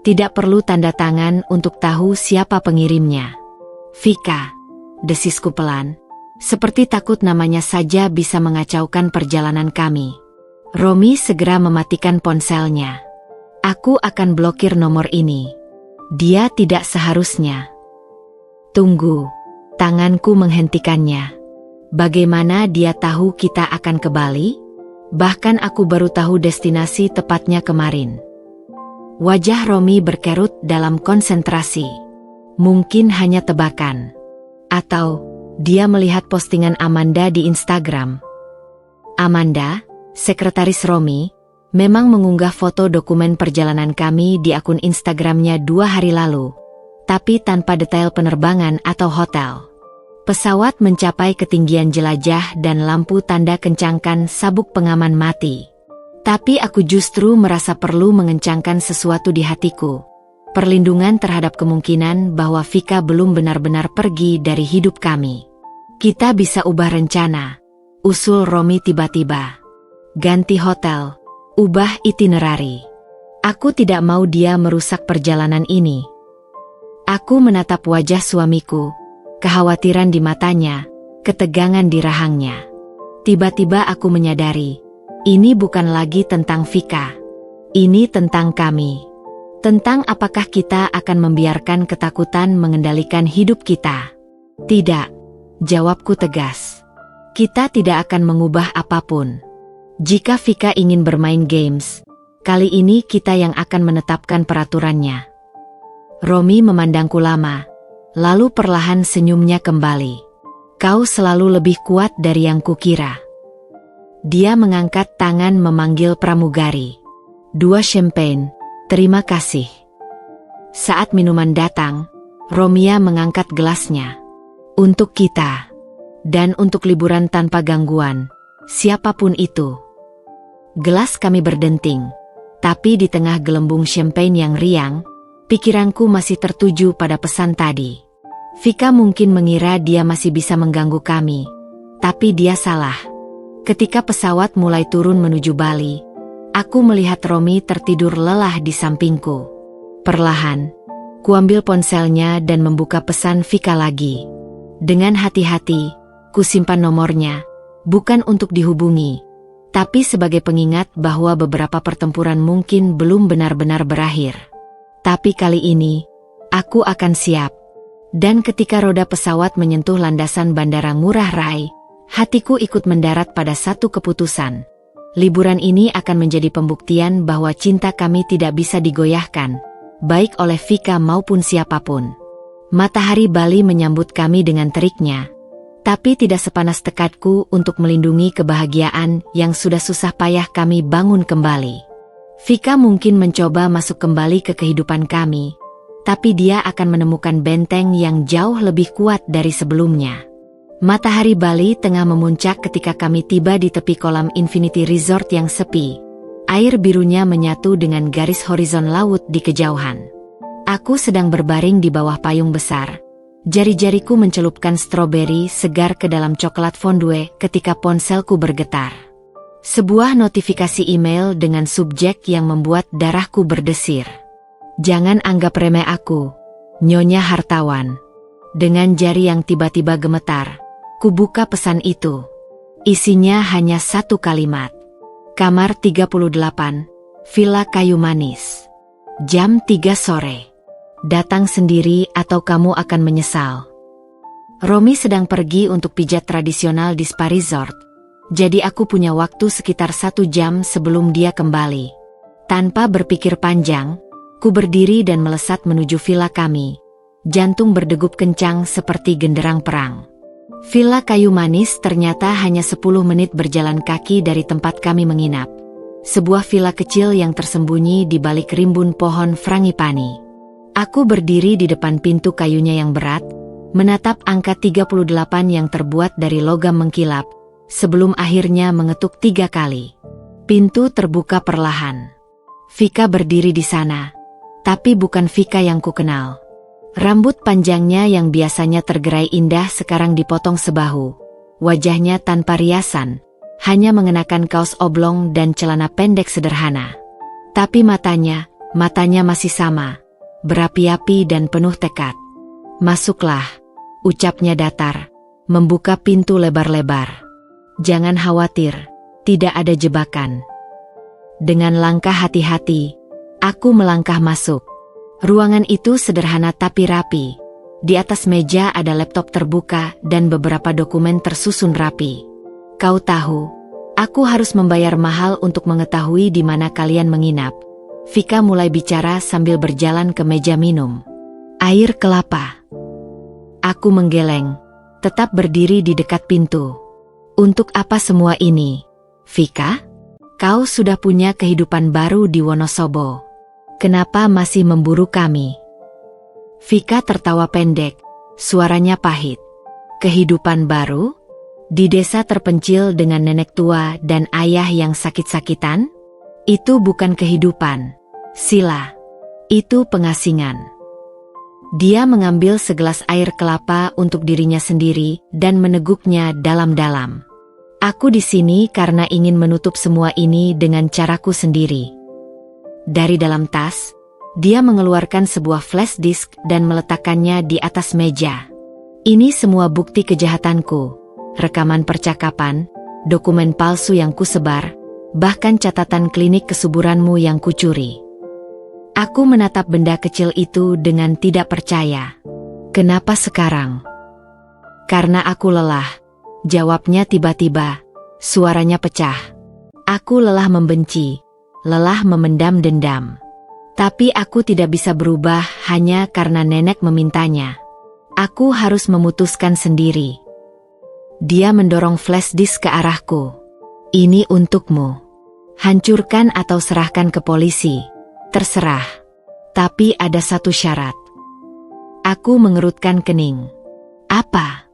Tidak perlu tanda tangan untuk tahu siapa pengirimnya. Vika, desisku pelan. Seperti takut namanya saja bisa mengacaukan perjalanan kami. Romi segera mematikan ponselnya. Aku akan blokir nomor ini. Dia tidak seharusnya. Tunggu, tanganku menghentikannya. Bagaimana dia tahu kita akan ke Bali? Bahkan aku baru tahu destinasi tepatnya kemarin. Wajah Romi berkerut dalam konsentrasi. Mungkin hanya tebakan. Atau dia melihat postingan Amanda di Instagram. Amanda, sekretaris Romi, memang mengunggah foto dokumen perjalanan kami di akun Instagramnya 2 hari lalu, tapi tanpa detail penerbangan atau hotel. Pesawat mencapai ketinggian jelajah dan lampu tanda kencangkan sabuk pengaman mati. Tapi aku justru merasa perlu mengencangkan sesuatu di hatiku. Perlindungan terhadap kemungkinan bahwa Vika belum benar-benar pergi dari hidup kami. Kita bisa ubah rencana, usul Romi tiba-tiba. Ganti hotel, ubah itinerari. Aku tidak mau dia merusak perjalanan ini. Aku menatap wajah suamiku, kekhawatiran di matanya, ketegangan di rahangnya. Tiba-tiba aku menyadari, ini bukan lagi tentang Vika. Ini tentang kami. Tentang apakah kita akan membiarkan ketakutan mengendalikan hidup kita. Tidak, jawabku tegas. Kita tidak akan mengubah apapun. Jika Vika ingin bermain games, kali ini kita yang akan menetapkan peraturannya. Romi memandangku lama, lalu perlahan senyumnya kembali. Kau selalu lebih kuat dari yang kukira. Dia mengangkat tangan memanggil pramugari. 2 champagne. Terima kasih. Saat minuman datang, Romia mengangkat gelasnya. Untuk kita. Dan untuk liburan tanpa gangguan, siapapun itu. Gelas kami berdenting. Tapi di tengah gelembung champagne yang riang, pikiranku masih tertuju pada pesan tadi. Vika mungkin mengira dia masih bisa mengganggu kami. Tapi dia salah. Ketika pesawat mulai turun menuju Bali, aku melihat Romi tertidur lelah di sampingku. Perlahan, kuambil ponselnya dan membuka pesan Vika lagi. Dengan hati-hati, kusimpan nomornya, bukan untuk dihubungi, tapi sebagai pengingat bahwa beberapa pertempuran mungkin belum benar-benar berakhir. Tapi kali ini, aku akan siap. Dan ketika roda pesawat menyentuh landasan Bandara Ngurah Rai, hatiku ikut mendarat pada satu keputusan. Liburan ini akan menjadi pembuktian bahwa cinta kami tidak bisa digoyahkan, baik oleh Vika maupun siapapun. Matahari Bali menyambut kami dengan teriknya, tapi tidak sepanas tekadku untuk melindungi kebahagiaan yang sudah susah payah kami bangun kembali. Vika mungkin mencoba masuk kembali ke kehidupan kami, tapi dia akan menemukan benteng yang jauh lebih kuat dari sebelumnya. Matahari Bali tengah memuncak ketika kami tiba di tepi kolam Infinity Resort yang sepi. Air birunya menyatu dengan garis horizon laut di kejauhan. Aku sedang berbaring di bawah payung besar. Jari-jariku mencelupkan stroberi segar ke dalam coklat fondue ketika ponselku bergetar. Sebuah notifikasi email dengan subjek yang membuat darahku berdesir. Jangan anggap remeh aku, Nyonya Hartawan. Dengan jari yang tiba-tiba gemetar, kubuka pesan itu. Isinya hanya satu kalimat. Kamar 38, Villa Kayu Manis. Jam 3 sore. Datang sendiri atau kamu akan menyesal. Romi sedang pergi untuk pijat tradisional di spa resort. Jadi aku punya waktu sekitar 1 jam sebelum dia kembali. Tanpa berpikir panjang, ku berdiri dan melesat menuju villa kami. Jantung berdegup kencang seperti genderang perang. Villa Kayu Manis ternyata hanya 10 menit berjalan kaki dari tempat kami menginap. Sebuah villa kecil yang tersembunyi di balik rimbun pohon frangipani. Aku berdiri di depan pintu kayunya yang berat, menatap angka 38 yang terbuat dari logam mengkilap, sebelum akhirnya mengetuk 3 kali. Pintu terbuka perlahan. Vika berdiri di sana, tapi bukan Vika yang ku kenal. Rambut panjangnya yang biasanya tergerai indah sekarang dipotong sebahu. Wajahnya tanpa riasan, hanya mengenakan kaos oblong dan celana pendek sederhana. Tapi matanya masih sama, berapi-api dan penuh tekad. "Masuklah," ucapnya datar, membuka pintu lebar-lebar. "Jangan khawatir, tidak ada jebakan." Dengan langkah hati-hati, aku melangkah masuk. Ruangan itu sederhana tapi rapi. Di atas meja ada laptop terbuka dan beberapa dokumen tersusun rapi. "Kau tahu, aku harus membayar mahal untuk mengetahui di mana kalian menginap." Vika mulai bicara sambil berjalan ke meja minum. "Air kelapa." Aku menggeleng, tetap berdiri di dekat pintu. "Untuk apa semua ini, Vika? Kau sudah punya kehidupan baru di Wonosobo. Kenapa masih memburu kami?" Vika tertawa pendek, suaranya pahit. "Kehidupan baru? Di desa terpencil dengan nenek tua dan ayah yang sakit-sakitan? Itu bukan kehidupan, Sila. Itu pengasingan." Dia mengambil segelas air kelapa untuk dirinya sendiri dan meneguknya dalam-dalam. "Aku di sini karena ingin menutup semua ini dengan caraku sendiri." Dari dalam tas, dia mengeluarkan sebuah flash disk dan meletakkannya di atas meja. "Ini semua bukti kejahatanku, rekaman percakapan, dokumen palsu yang kusebar, bahkan catatan klinik kesuburanmu yang kucuri." Aku menatap benda kecil itu dengan tidak percaya. "Kenapa sekarang?" "Karena aku lelah," jawabnya tiba-tiba, suaranya pecah. "Aku lelah membenci. Lelah memendam dendam. Tapi aku tidak bisa berubah hanya karena nenek memintanya. Aku harus memutuskan sendiri." Dia mendorong flash disk ke arahku. "Ini untukmu. Hancurkan atau serahkan ke polisi. Terserah. Tapi ada satu syarat." Aku mengerutkan kening. "Apa?"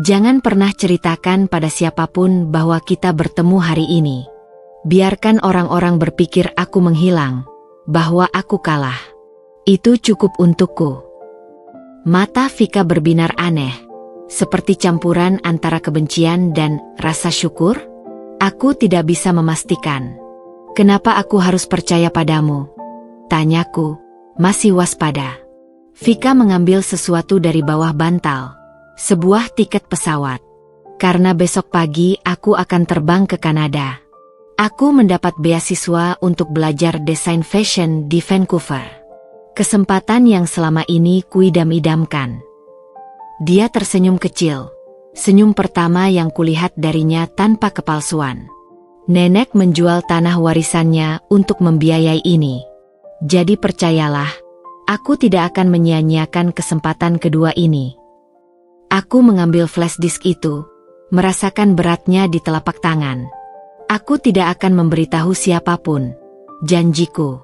"Jangan pernah ceritakan pada siapapun bahwa kita bertemu hari ini. Biarkan orang-orang berpikir aku menghilang, bahwa aku kalah. Itu cukup untukku." Mata Vika berbinar aneh, seperti campuran antara kebencian dan rasa syukur. Aku tidak bisa memastikan. "Kenapa aku harus percaya padamu?" tanyaku, masih waspada. Vika mengambil sesuatu dari bawah bantal, sebuah tiket pesawat. "Karena besok pagi aku akan terbang ke Kanada. Aku mendapat beasiswa untuk belajar desain fashion di Vancouver. Kesempatan yang selama ini kuidam-idamkan." Dia tersenyum kecil, senyum pertama yang kulihat darinya tanpa kepalsuan. "Nenek menjual tanah warisannya untuk membiayai ini. Jadi percayalah, aku tidak akan menyia-nyiakan kesempatan kedua ini." Aku mengambil flash disk itu, merasakan beratnya di telapak tangan. "Aku tidak akan memberitahu siapapun, janjiku.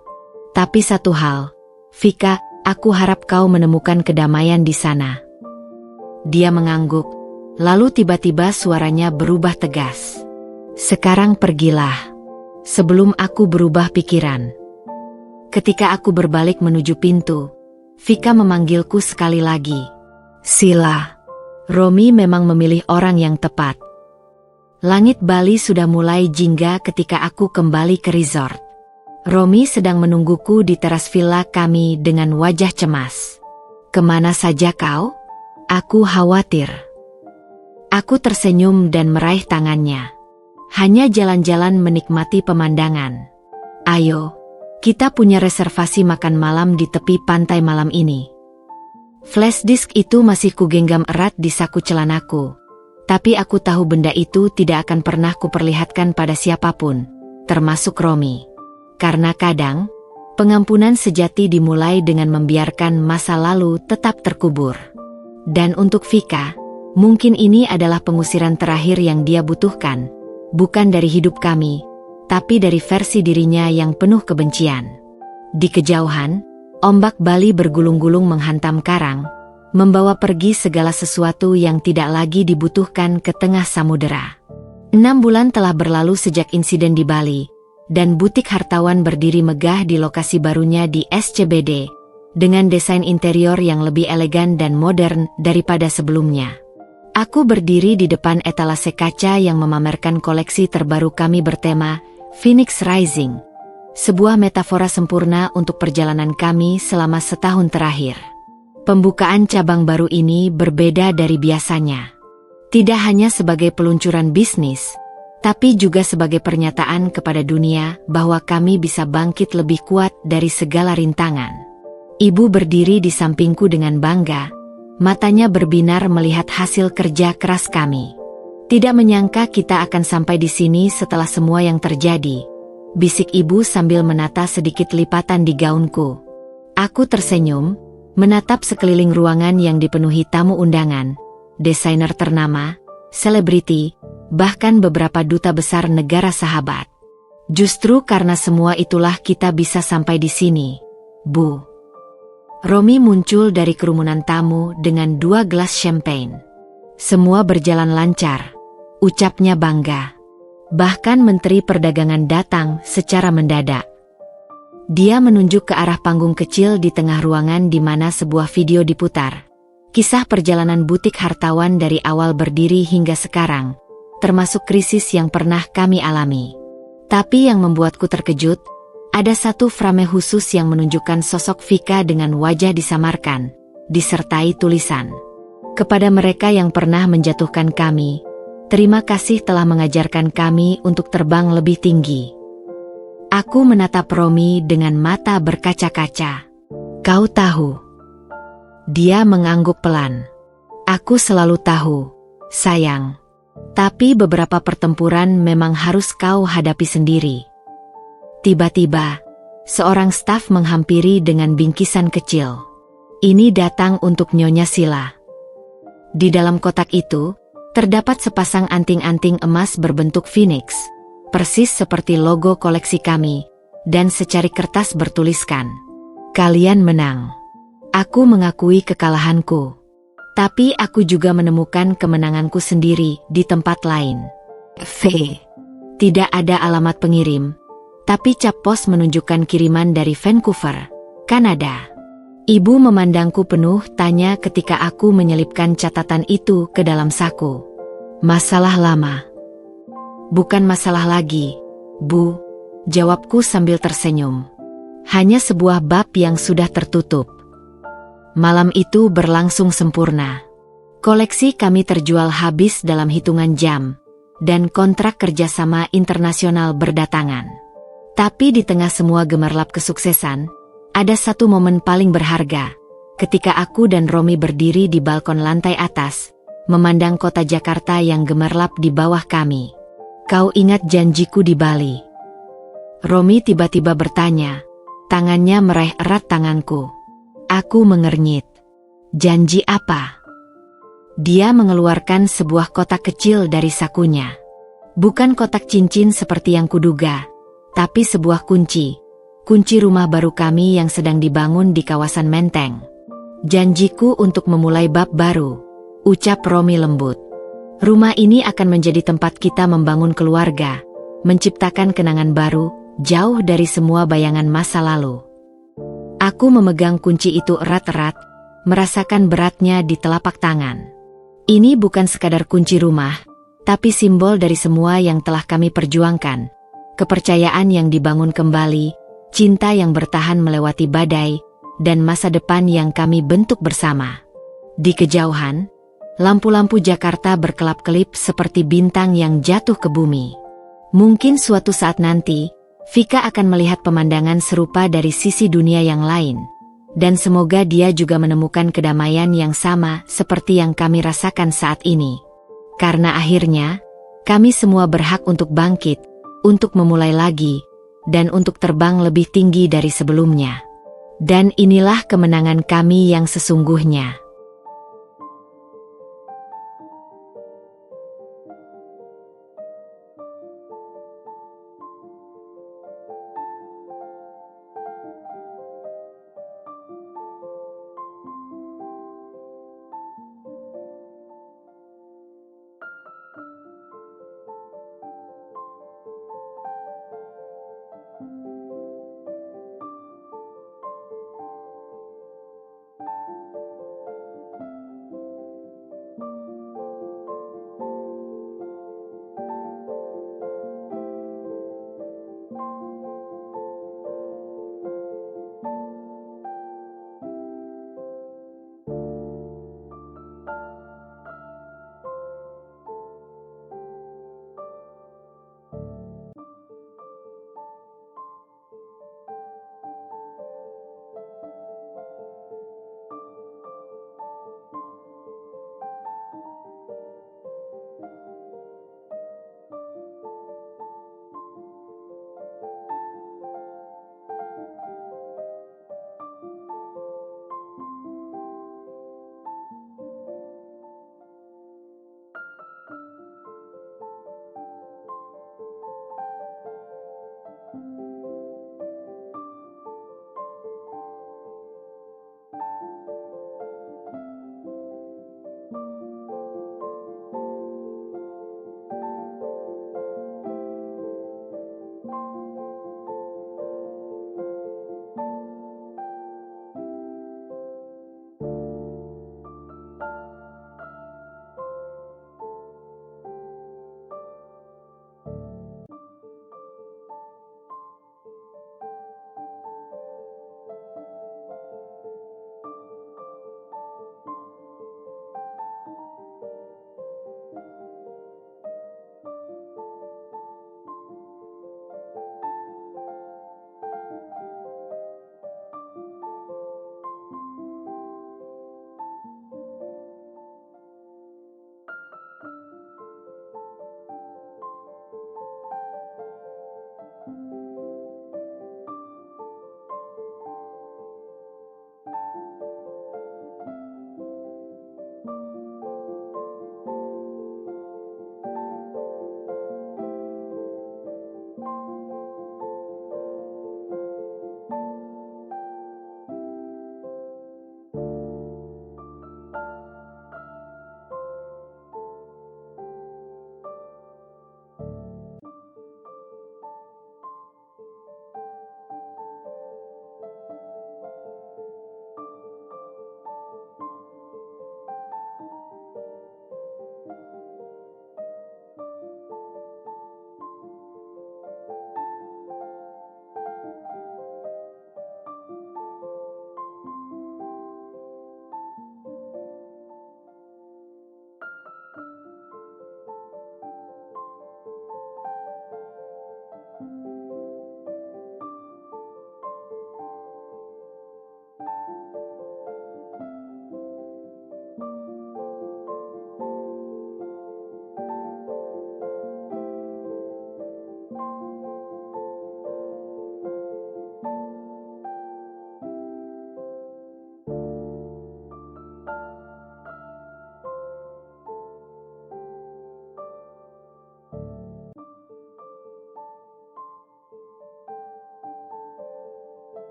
Tapi satu hal, Vika, aku harap kau menemukan kedamaian di sana." Dia mengangguk, lalu tiba-tiba suaranya berubah tegas. "Sekarang pergilah, sebelum aku berubah pikiran." Ketika aku berbalik menuju pintu, Vika memanggilku sekali lagi. "Sila." Romi memang memilih orang yang tepat. Langit Bali sudah mulai jingga ketika aku kembali ke resort. Romi sedang menungguku di teras villa kami dengan wajah cemas. "Kemana saja kau? Aku khawatir." Aku tersenyum dan meraih tangannya. Hanya jalan-jalan menikmati pemandangan. Ayo, kita punya reservasi makan malam di tepi pantai malam ini. Flash disk itu masih kugenggam erat di saku celanaku. Tapi aku tahu benda itu tidak akan pernah kuperlihatkan pada siapapun, termasuk Romi. Karena kadang, pengampunan sejati dimulai dengan membiarkan masa lalu tetap terkubur. Dan untuk Vika, mungkin ini adalah pengusiran terakhir yang dia butuhkan, bukan dari hidup kami, tapi dari versi dirinya yang penuh kebencian. Di kejauhan, ombak Bali bergulung-gulung menghantam karang, membawa pergi segala sesuatu yang tidak lagi dibutuhkan ke tengah samudera. 6 bulan telah berlalu sejak insiden di Bali, dan butik hartawan berdiri megah di lokasi barunya di SCBD, dengan desain interior yang lebih elegan dan modern daripada sebelumnya. Aku berdiri di depan etalase kaca yang memamerkan koleksi terbaru kami bertema Phoenix Rising, sebuah metafora sempurna untuk perjalanan kami selama setahun terakhir. Pembukaan cabang baru ini berbeda dari biasanya. Tidak hanya sebagai peluncuran bisnis, tapi juga sebagai pernyataan kepada dunia bahwa kami bisa bangkit lebih kuat dari segala rintangan. Ibu berdiri di sampingku dengan bangga, matanya berbinar melihat hasil kerja keras kami. Tidak menyangka kita akan sampai di sini setelah semua yang terjadi, bisik ibu sambil menata sedikit lipatan di gaunku. Aku tersenyum, menatap sekeliling ruangan yang dipenuhi tamu undangan, desainer ternama, selebriti, bahkan beberapa duta besar negara sahabat. Justru karena semua itulah kita bisa sampai di sini, Bu. Romi muncul dari kerumunan tamu dengan 2 gelas champagne. Semua berjalan lancar, ucapnya bangga. Bahkan Menteri Perdagangan datang secara mendadak. Dia menunjuk ke arah panggung kecil di tengah ruangan di mana sebuah video diputar. Kisah perjalanan butik hartawan dari awal berdiri hingga sekarang, termasuk krisis yang pernah kami alami. Tapi yang membuatku terkejut, ada satu frame khusus yang menunjukkan sosok Vika dengan wajah disamarkan, disertai tulisan. Kepada mereka yang pernah menjatuhkan kami, terima kasih telah mengajarkan kami untuk terbang lebih tinggi. Aku menatap Romi dengan mata berkaca-kaca. Kau tahu. Dia mengangguk pelan. Aku selalu tahu, sayang. Tapi beberapa pertempuran memang harus kau hadapi sendiri. Tiba-tiba, seorang staf menghampiri dengan bingkisan kecil. Ini datang untuk Nyonya Sila. Di dalam kotak itu, terdapat sepasang anting-anting emas berbentuk phoenix, persis seperti logo koleksi kami, dan secari kertas bertuliskan, "Kalian menang." Aku mengakui kekalahanku. Tapi aku juga menemukan kemenanganku sendiri di tempat lain. Tidak ada alamat pengirim, tapi cap pos menunjukkan kiriman dari Vancouver, Kanada. Ibu memandangku penuh tanya ketika aku menyelipkan catatan itu ke dalam saku. Masalah lama. Bukan masalah lagi, Bu, jawabku sambil tersenyum. Hanya sebuah bab yang sudah tertutup. Malam itu berlangsung sempurna. Koleksi kami terjual habis dalam hitungan jam, dan kontrak kerjasama internasional berdatangan. Tapi di tengah semua gemerlap kesuksesan, ada satu momen paling berharga, ketika aku dan Romi berdiri di balkon lantai atas, memandang kota Jakarta yang gemerlap di bawah kami. Kau ingat janjiku di Bali? Romi tiba-tiba bertanya, tangannya meraih erat tanganku. Aku mengernyit. Janji apa? Dia mengeluarkan sebuah kotak kecil dari sakunya. Bukan kotak cincin seperti yang kuduga, tapi sebuah kunci. Kunci rumah baru kami yang sedang dibangun di kawasan Menteng. Janjiku untuk memulai bab baru, ucap Romi lembut. Rumah ini akan menjadi tempat kita membangun keluarga, menciptakan kenangan baru, jauh dari semua bayangan masa lalu. Aku memegang kunci itu erat-erat, merasakan beratnya di telapak tangan. Ini bukan sekadar kunci rumah, tapi simbol dari semua yang telah kami perjuangkan. Kepercayaan yang dibangun kembali, cinta yang bertahan melewati badai, dan masa depan yang kami bentuk bersama. Di kejauhan, lampu-lampu Jakarta berkelap-kelip seperti bintang yang jatuh ke bumi. Mungkin suatu saat nanti, Vika akan melihat pemandangan serupa dari sisi dunia yang lain. Dan semoga dia juga menemukan kedamaian yang sama seperti yang kami rasakan saat ini. Karena akhirnya, kami semua berhak untuk bangkit, untuk memulai lagi, dan untuk terbang lebih tinggi dari sebelumnya. Dan inilah kemenangan kami yang sesungguhnya.